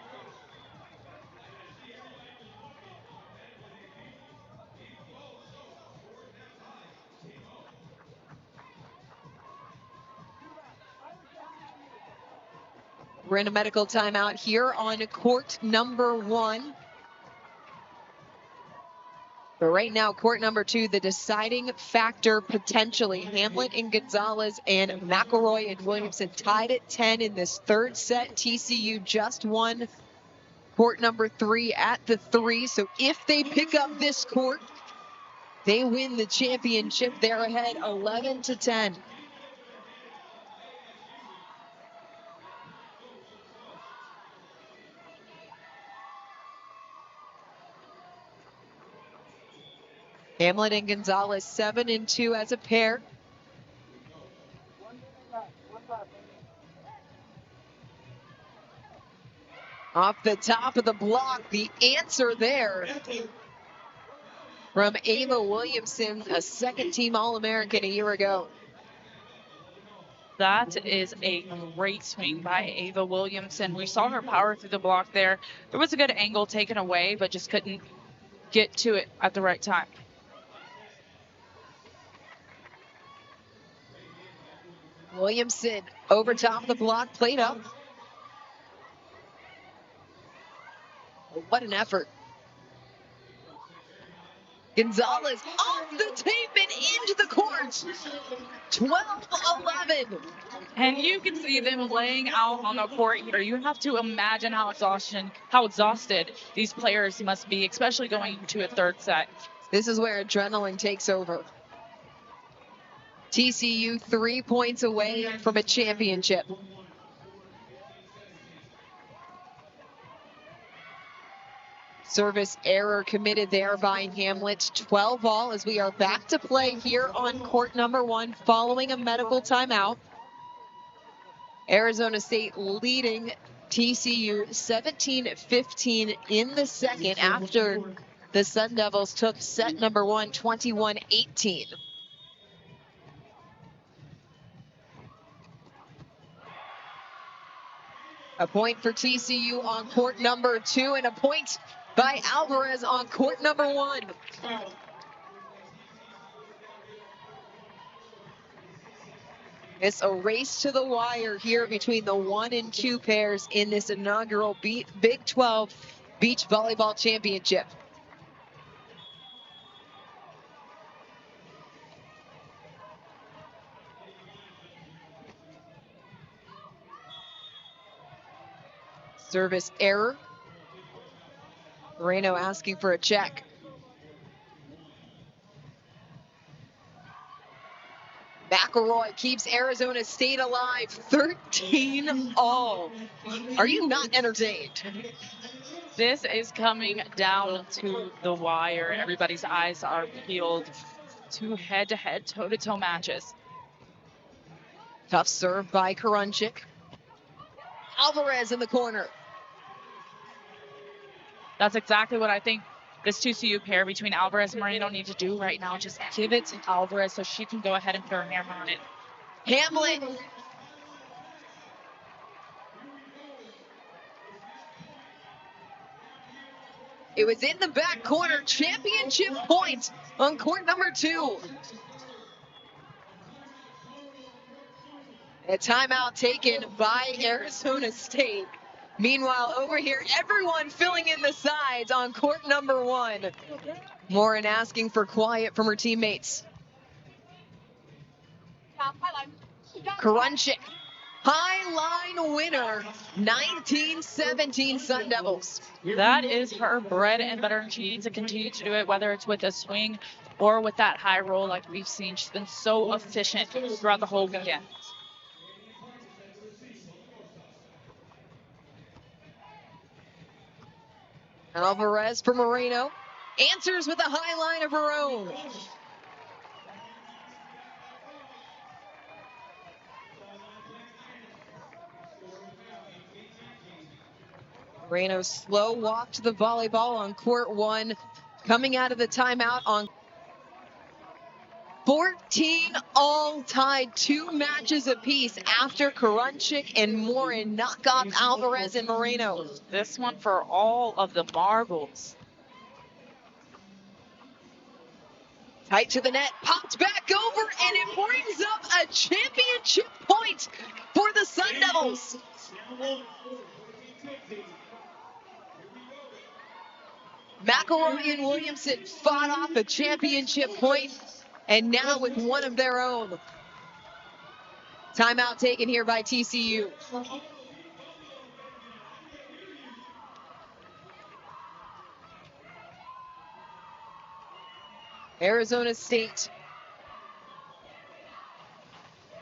We're in a medical timeout here on court number 1. But right now, court number 2, the deciding factor potentially. Hamlet and Gonzalez and McElroy and Williamson tied at 10 in this 3rd set. TCU just won court number 3 at the 3. So if they pick up this court, they win the championship. They're ahead 11-10. Hamlet and Gonzalez 7-2 as a pair. Off the top of the block, the answer there from Ava Williamson, a 2nd-team All-American a year ago. That is a great swing by Ava Williamson. We saw her power through the block there. There was a good angle taken away, but just couldn't get to it at the right time. Williamson over top of the block, played up. What an effort. Gonzalez off the tape and into the court. 12-11. And you can see them laying out on the court here. You have to imagine how exhausted these players must be, especially going to a 3rd set. This is where adrenaline takes over. TCU 3 points away from a championship. Service error committed there by Hamlet. 12-all as we are back to play here on court number 1 following a medical timeout. Arizona State leading TCU 17-15 in the 2nd after the Sun Devils took set number 1, 21-18. A point for TCU on court number 2 and a point by Alvarez on court number 1. It's a race to the wire here between the 1 and 2 pairs in this inaugural Big 12 Beach Volleyball Championship. Service error. Moreno asking for a check. McElroy keeps Arizona State alive, 13-all. Are you not entertained? This is coming down to the wire. Everybody's eyes are peeled. 2 head-to-head, toe-to-toe matches. Tough serve by Karunchik. Alvarez in the corner. That's exactly what I think this TCU pair between Alvarez and Moreno need to do right now. Just give it to Alvarez so she can go ahead and put her hammer on it. Hamlet. It was in the back corner. Championship point on court number 2. A timeout taken by Arizona State. Meanwhile, over here, everyone filling in the sides on court number 1. Morin asking for quiet from her teammates. Karunchik, high line winner, 19-17 Sun Devils. That is her bread and butter, and she needs to continue to do it, whether it's with a swing or with that high roll like we've seen. She's been so efficient throughout the whole weekend. Alvarez for Moreno. Answers with a high line of her own. Moreno's slow walk to the volleyball on court 1. Coming out of the timeout on 14 all tied, 2 matches apiece after Karunchik and Morin knock off Alvarez and Moreno. This one for all of the marbles. Tight to the net, popped back over, and it brings up a championship point for the Sun Devils. McElroy and Williamson fought off a championship point, and now with one of their own. Timeout taken here by TCU. Arizona State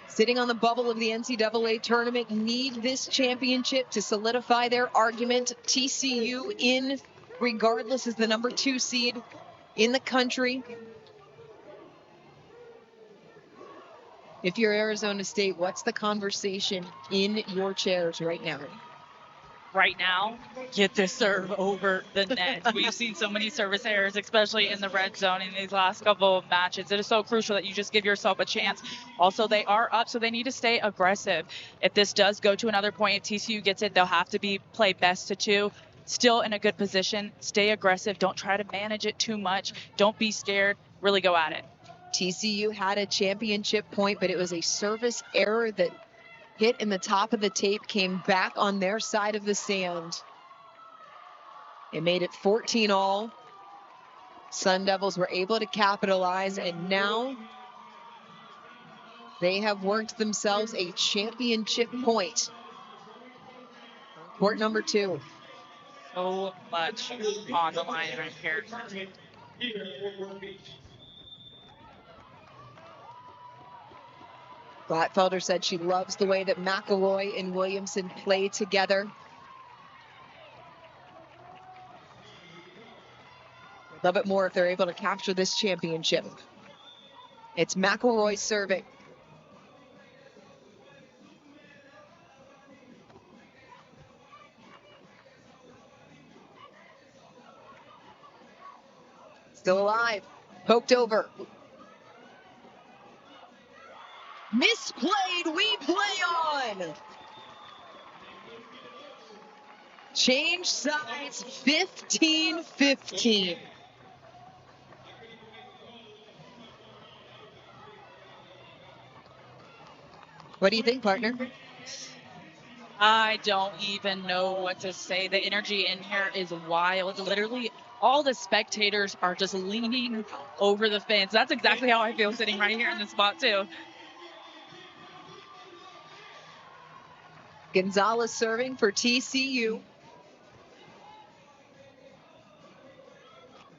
sitting on the bubble of the NCAA tournament, need this championship to solidify their argument. TCU in regardless is the number 2 seed in the country. If you're Arizona State, what's the conversation in your chairs right now? Right now, get this serve over the net. We've seen so many service errors, especially in the red zone in these last couple of matches. It is so crucial that you just give yourself a chance. Also, they are up, so they need to stay aggressive. If this does go to another point, if TCU gets it, they'll have to play best to 2. Still in a good position. Stay aggressive. Don't try to manage it too much. Don't be scared. Really go at it. TCU had a championship point, but it was a service error that hit in the top of the tape, came back on their side of the sand. It made it 14 all. Sun Devils were able to capitalize, and now they have worked themselves a championship point. Court number 2. So much on the line right here. Glatfelder said she loves the way that McElroy and Williamson play together. Love it more if they're able to capture this championship. It's McElroy serving. Still alive. Poked over. Misplayed, we play on. Change sides, 15-15. What do you think, partner? I don't even know what to say. The energy in here is wild. Literally, all the spectators are just leaning over the fence. That's exactly how I feel sitting right here in this spot, too. Gonzalez serving for TCU.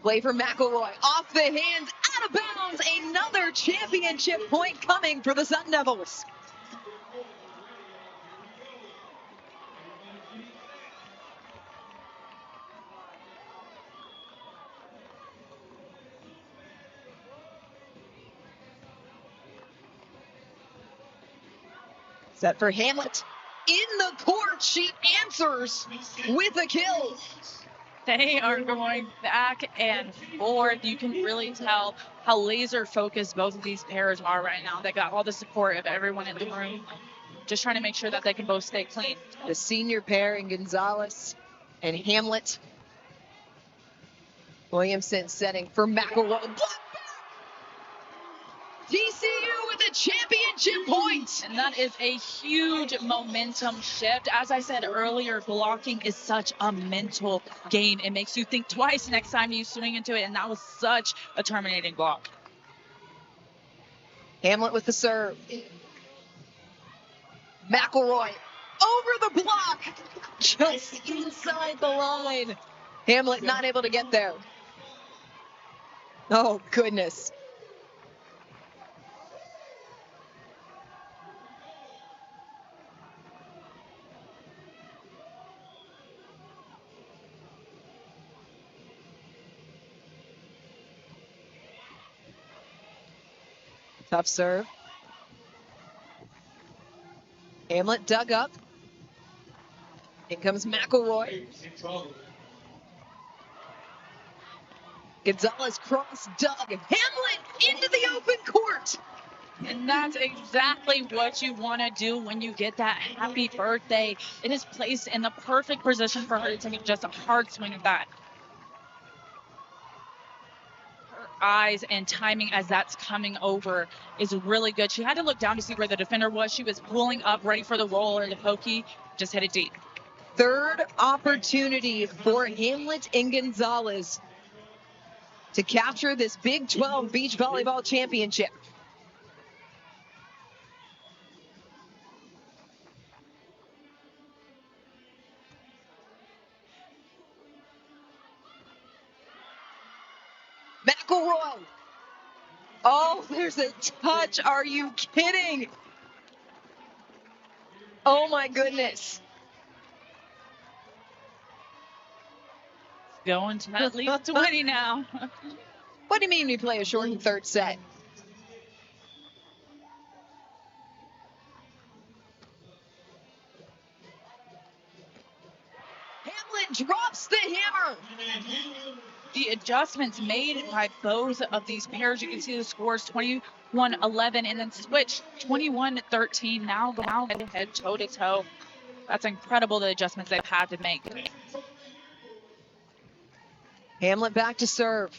Play for McElroy. Off the hands, out of bounds. Another championship point coming for the Sun Devils. Set for Hamlet. In the court, she answers with a kill. They are going back and forth. You can really tell how laser focused both of these pairs are right now. They got all the support of everyone in the room, just trying to make sure that they can both stay clean. The senior pair in Gonzalez and Hamlet. Williamson setting for McElroy. TCU with a championship championship point. And that is a huge momentum shift. As I said earlier, blocking is such a mental game. It makes you think twice next time you swing into it, and that was such a terminating block. Hamlet with the serve. McElroy over the block, just inside the line. Hamlet not able to get there. Oh, goodness. Tough serve. Hamlet dug up. In comes McElroy. Gonzalez cross dug. Hamlet into the open court. And that's exactly what you want to do when you get that happy birthday. It is placed in the perfect position for her to take just a hard swing of that. Her eyes and timing as that's coming over is really good. She had to look down to see where the defender was. She was pulling up, ready for the roll or the pokey. Just hit it deep. Third opportunity for Hamlet and Gonzalez to capture this Big 12 Beach Volleyball Championship. McElroy. Oh, there's a touch. Are you kidding? Oh, my goodness. Going to at least 20 now. What do you mean we play a shortened third set? Hamlet drops the hammer. The adjustments made by both of these pairs, you can see the scores 21-11 and then switch 21-13. Now head toe to toe. That's incredible, the adjustments they've had to make. Hamlet back to serve.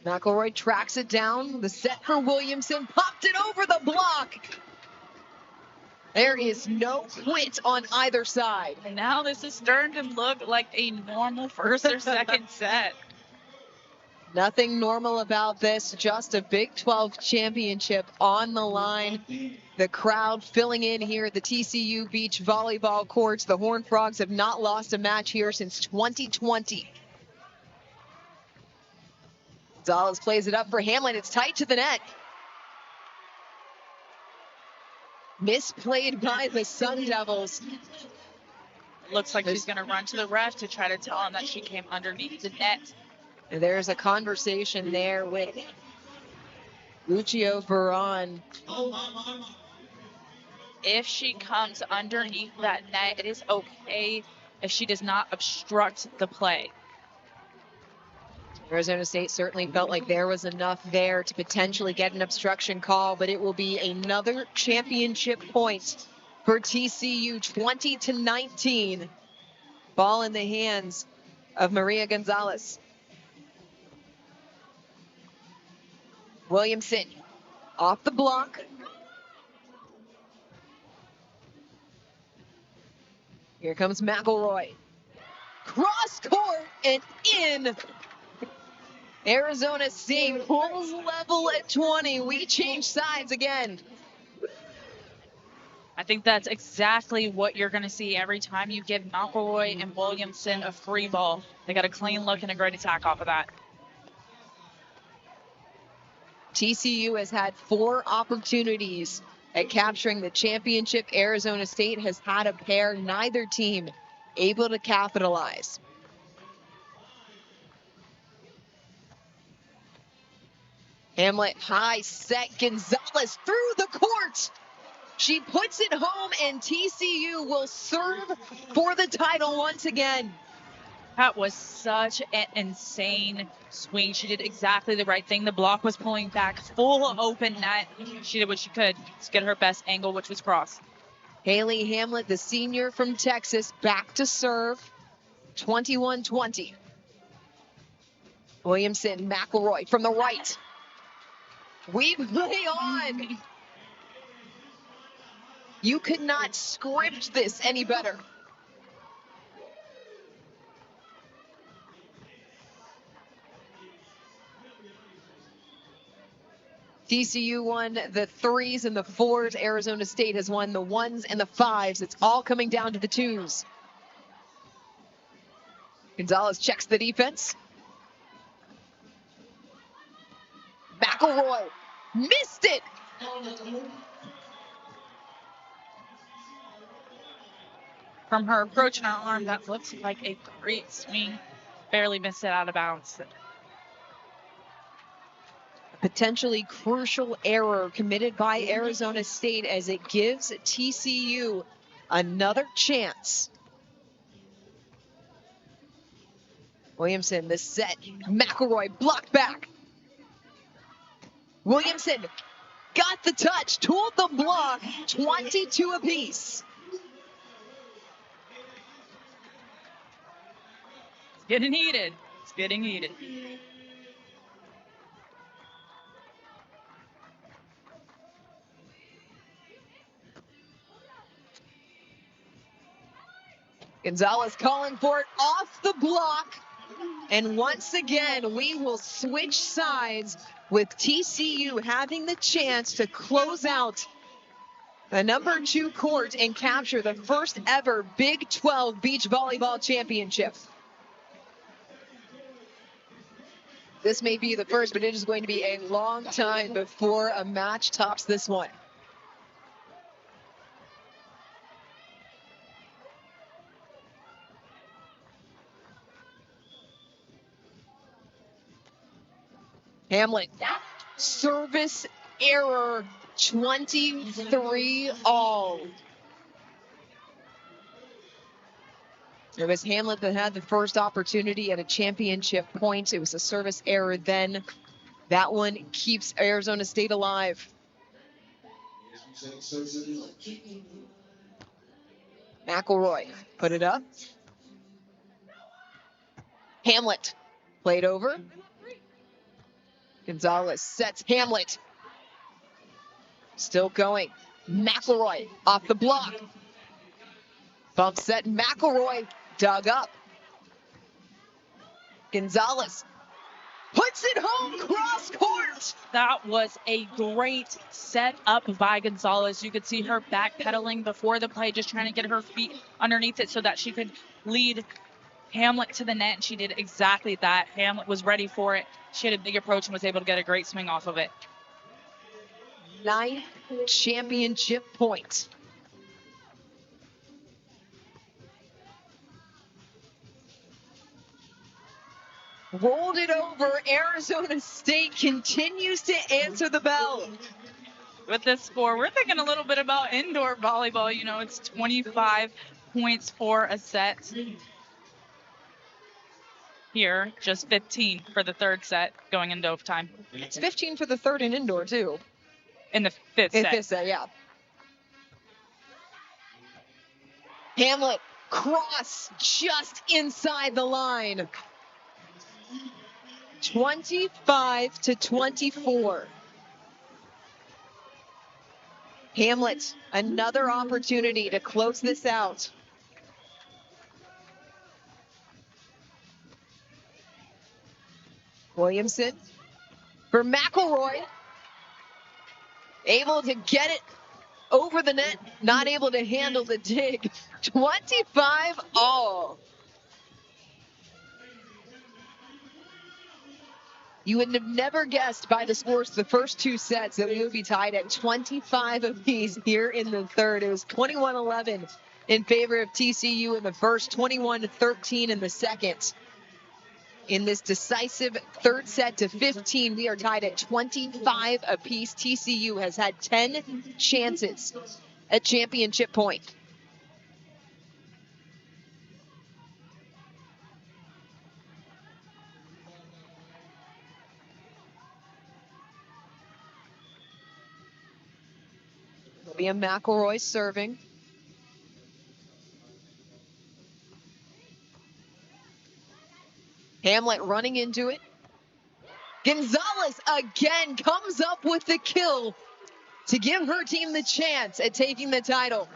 McElroy tracks it down. The set for Williamson. Popped it over the block. There is no quit on either side. And now this is starting to look like a normal first or second set. Nothing normal about this, just a Big 12 championship on the line. The crowd filling in here at the TCU Beach Volleyball courts. The Horned Frogs have not lost a match here since 2020. Gonzalez plays it up for Hamlet. It's tight to the net. Misplayed by the Sun Devils. Looks like she's going to run to the ref to try to tell him that she came underneath the net. And there's a conversation there with Lucio Veron. If she comes underneath that net, it is okay if she does not obstruct the play. Arizona State certainly felt like there was enough there to potentially get an obstruction call, but it will be another championship point for TCU, 20-19. Ball in the hands of Maria Gonzalez. Williamson off the block. Here comes McElroy. Cross court and in. Arizona State pulls level at 20. We change sides again. I think that's exactly what you're going to see every time you give McElroy and Williamson a free ball. They got a clean look and a great attack off of that. TCU has had 4 opportunities at capturing the championship. Arizona State has had a pair, neither team able to capitalize. Hamlet high set, Gonzalez through the court. She puts it home and TCU will serve for the title once again. That was such an insane swing. She did exactly the right thing. The block was pulling back, full open net. She did what she could to get her best angle, which was cross. Haley Hamlet, the senior from Texas, back to serve. 21-20. Williamson, McElroy from the right. We play on. You could not script this any better. TCU won the 3s and the 4s. Arizona State has won the 1s and the 5s. It's all coming down to the 2s. Gonzalez checks the defense. McElroy missed it. From her approach and her arm, that looks like a great swing. Barely missed it out of bounds. Potentially crucial error committed by Arizona State as it gives TCU another chance. Williamson, the set. McElroy blocked back. Williamson got the touch, tooled the block, 22 apiece. It's getting heated. It's getting heated. Gonzalez calling for it off the block. And once again, we will switch sides with TCU having the chance to close out the number 2 court and capture the first ever Big 12 Beach Volleyball Championship. This may be the first, but it is going to be a long time before a match tops this one. Hamlet, service error, 23 all. It was Hamlet that had the first opportunity at a championship point. It was a service error then. That one keeps Arizona State alive. McElroy put it up. Hamlet played over. Gonzalez sets Hamlet. Still going. McElroy off the block. Bump set. McElroy dug up. Gonzalez puts it home cross court. That was a great set up by Gonzalez. You could see her backpedaling before the play, just trying to get her feet underneath it so that she could lead Hamlet to the net, and she did exactly that. Hamlet was ready for it. She had a big approach and was able to get a great swing off of it. 9th championship point. Rolled it over. Arizona State continues to answer the bell. With this score, we're thinking a little bit about indoor volleyball. You know, it's 25 points for a set. Here, just 15 for the third set going into overtime. It's 15 for the third and indoor, too. In the fifth set. Fifth set, yeah. Hamlet, cross just inside the line. 25-24. Hamlet, another opportunity to close this out. Williamson for McElroy. Able to get it over the net, not able to handle the dig. 25 all. You would have never guessed by the scores of the first 2 sets that we would be tied at 25 apiece here in the third. It was 21-11 in favor of TCU in the first, 21-13 in the second. In this decisive third set to 15, we are tied at 25 apiece. TCU has had 10 chances at championship point. William McElroy serving. Hamlet running into it. Gonzalez again comes up with the kill to give her team the chance at taking the title.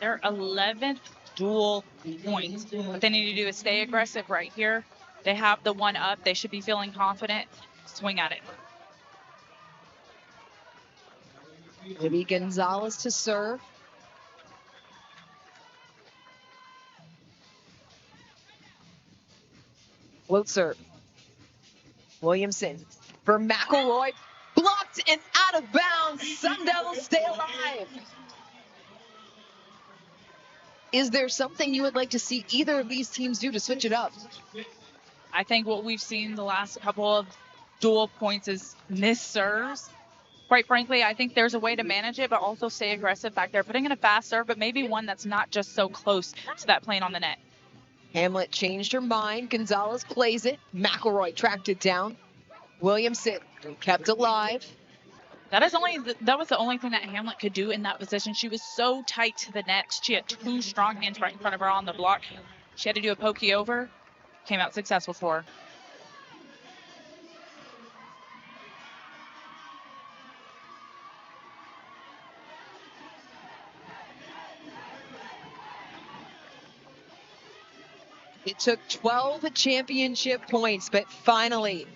Their 11th dual points. What they need to do is stay aggressive right here. They have the one up. They should be feeling confident. Swing at it. Libby Gonzalez to serve. Float serve. Williamson for McElroy. Blocked and out of bounds. Sun Devils stay alive. Is there something you would like to see either of these teams do to switch it up? I think what we've seen the last couple of dual points is missed serves. Quite frankly, I think there's a way to manage it, but also stay aggressive back there. Putting in a fast serve, but maybe one that's not just so close to that plane on the net. Hamlet changed her mind. Gonzalez plays it. McElroy tracked it down. Williamson kept alive. That was the only thing that Hamlet could do in that position. She was so tight to the net. She had two strong hands right in front of her on the block. She had to do a pokey over. Came out successful for her. It took 12 championship points, but finally,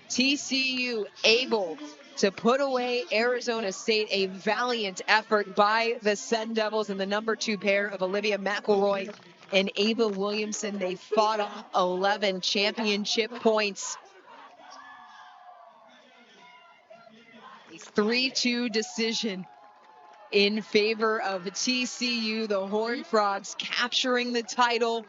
TCU able to put away Arizona State. A valiant effort by the Sun Devils and the number 2 pair of Olivia McElroy and Ava Williamson. They fought off 11 championship points. A 3-2 decision in favor of TCU, the Horned Frogs, capturing the title.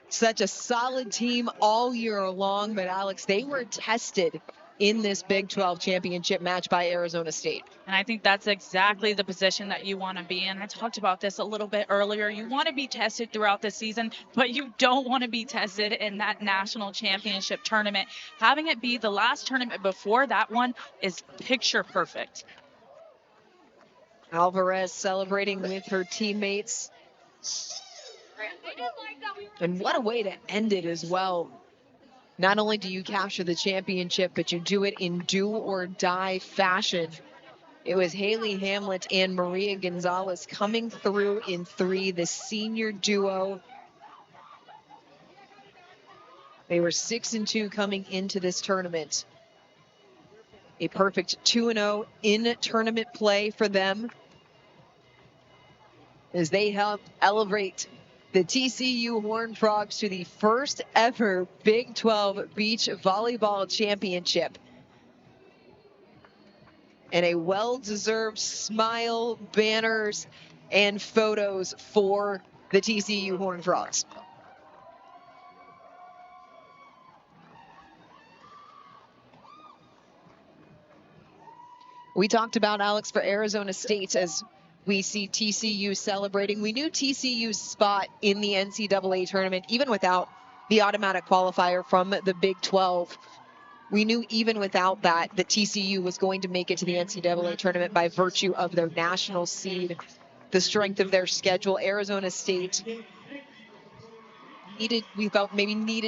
Such a solid team all year long, but Alex, they were tested in this Big 12 championship match by Arizona State. And I think that's exactly the position that you want to be in. I talked about this a little bit earlier. You want to be tested throughout the season, but you don't want to be tested in that national championship tournament. Having it be the last tournament before that one is picture perfect. Alvarez celebrating with her teammates. And what a way to end it as well. Not only do you capture the championship, but you do it in do or die fashion. It was Haley Hamlet and Maria Gonzalez coming through in 3, the senior duo. They were 6-2 coming into this tournament. A perfect 2-0 in tournament play for them as they help elevate the TCU Horned Frogs to the first ever Big 12 Beach Volleyball Championship. And a well-deserved smile, banners, and photos for the TCU Horned Frogs. We talked about, Alex, for Arizona State as we see TCU celebrating. We knew TCU's spot in the NCAA tournament, even without the automatic qualifier from the Big 12. We knew even without that TCU was going to make it to the NCAA tournament by virtue of their national seed, the strength of their schedule. Arizona State needed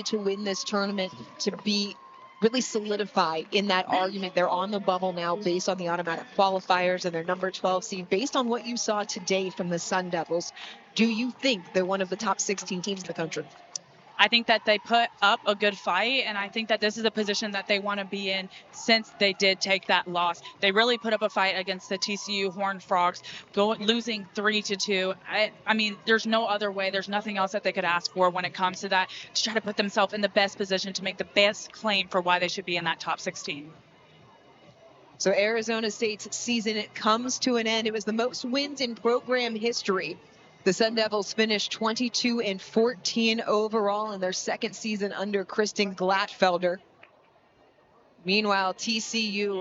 to win this tournament to be really solidify in that argument. They're on the bubble now based on the automatic qualifiers and their number 12 seed. Based on what you saw today from the Sun Devils, do you think they're one of the top 16 teams in the country? I think that they put up a good fight, and I think that this is a position that they want to be in since they did take that loss. They really put up a fight against the TCU Horned Frogs, losing 3-2. I mean, there's no other way. There's nothing else that they could ask for when it comes to that, to try to put themselves in the best position to make the best claim for why they should be in that top 16. So Arizona State's season comes to an end. It was the most wins in program history. The Sun Devils finished 22-14 overall in their second season under Kristen Glatfelder. Meanwhile, TCU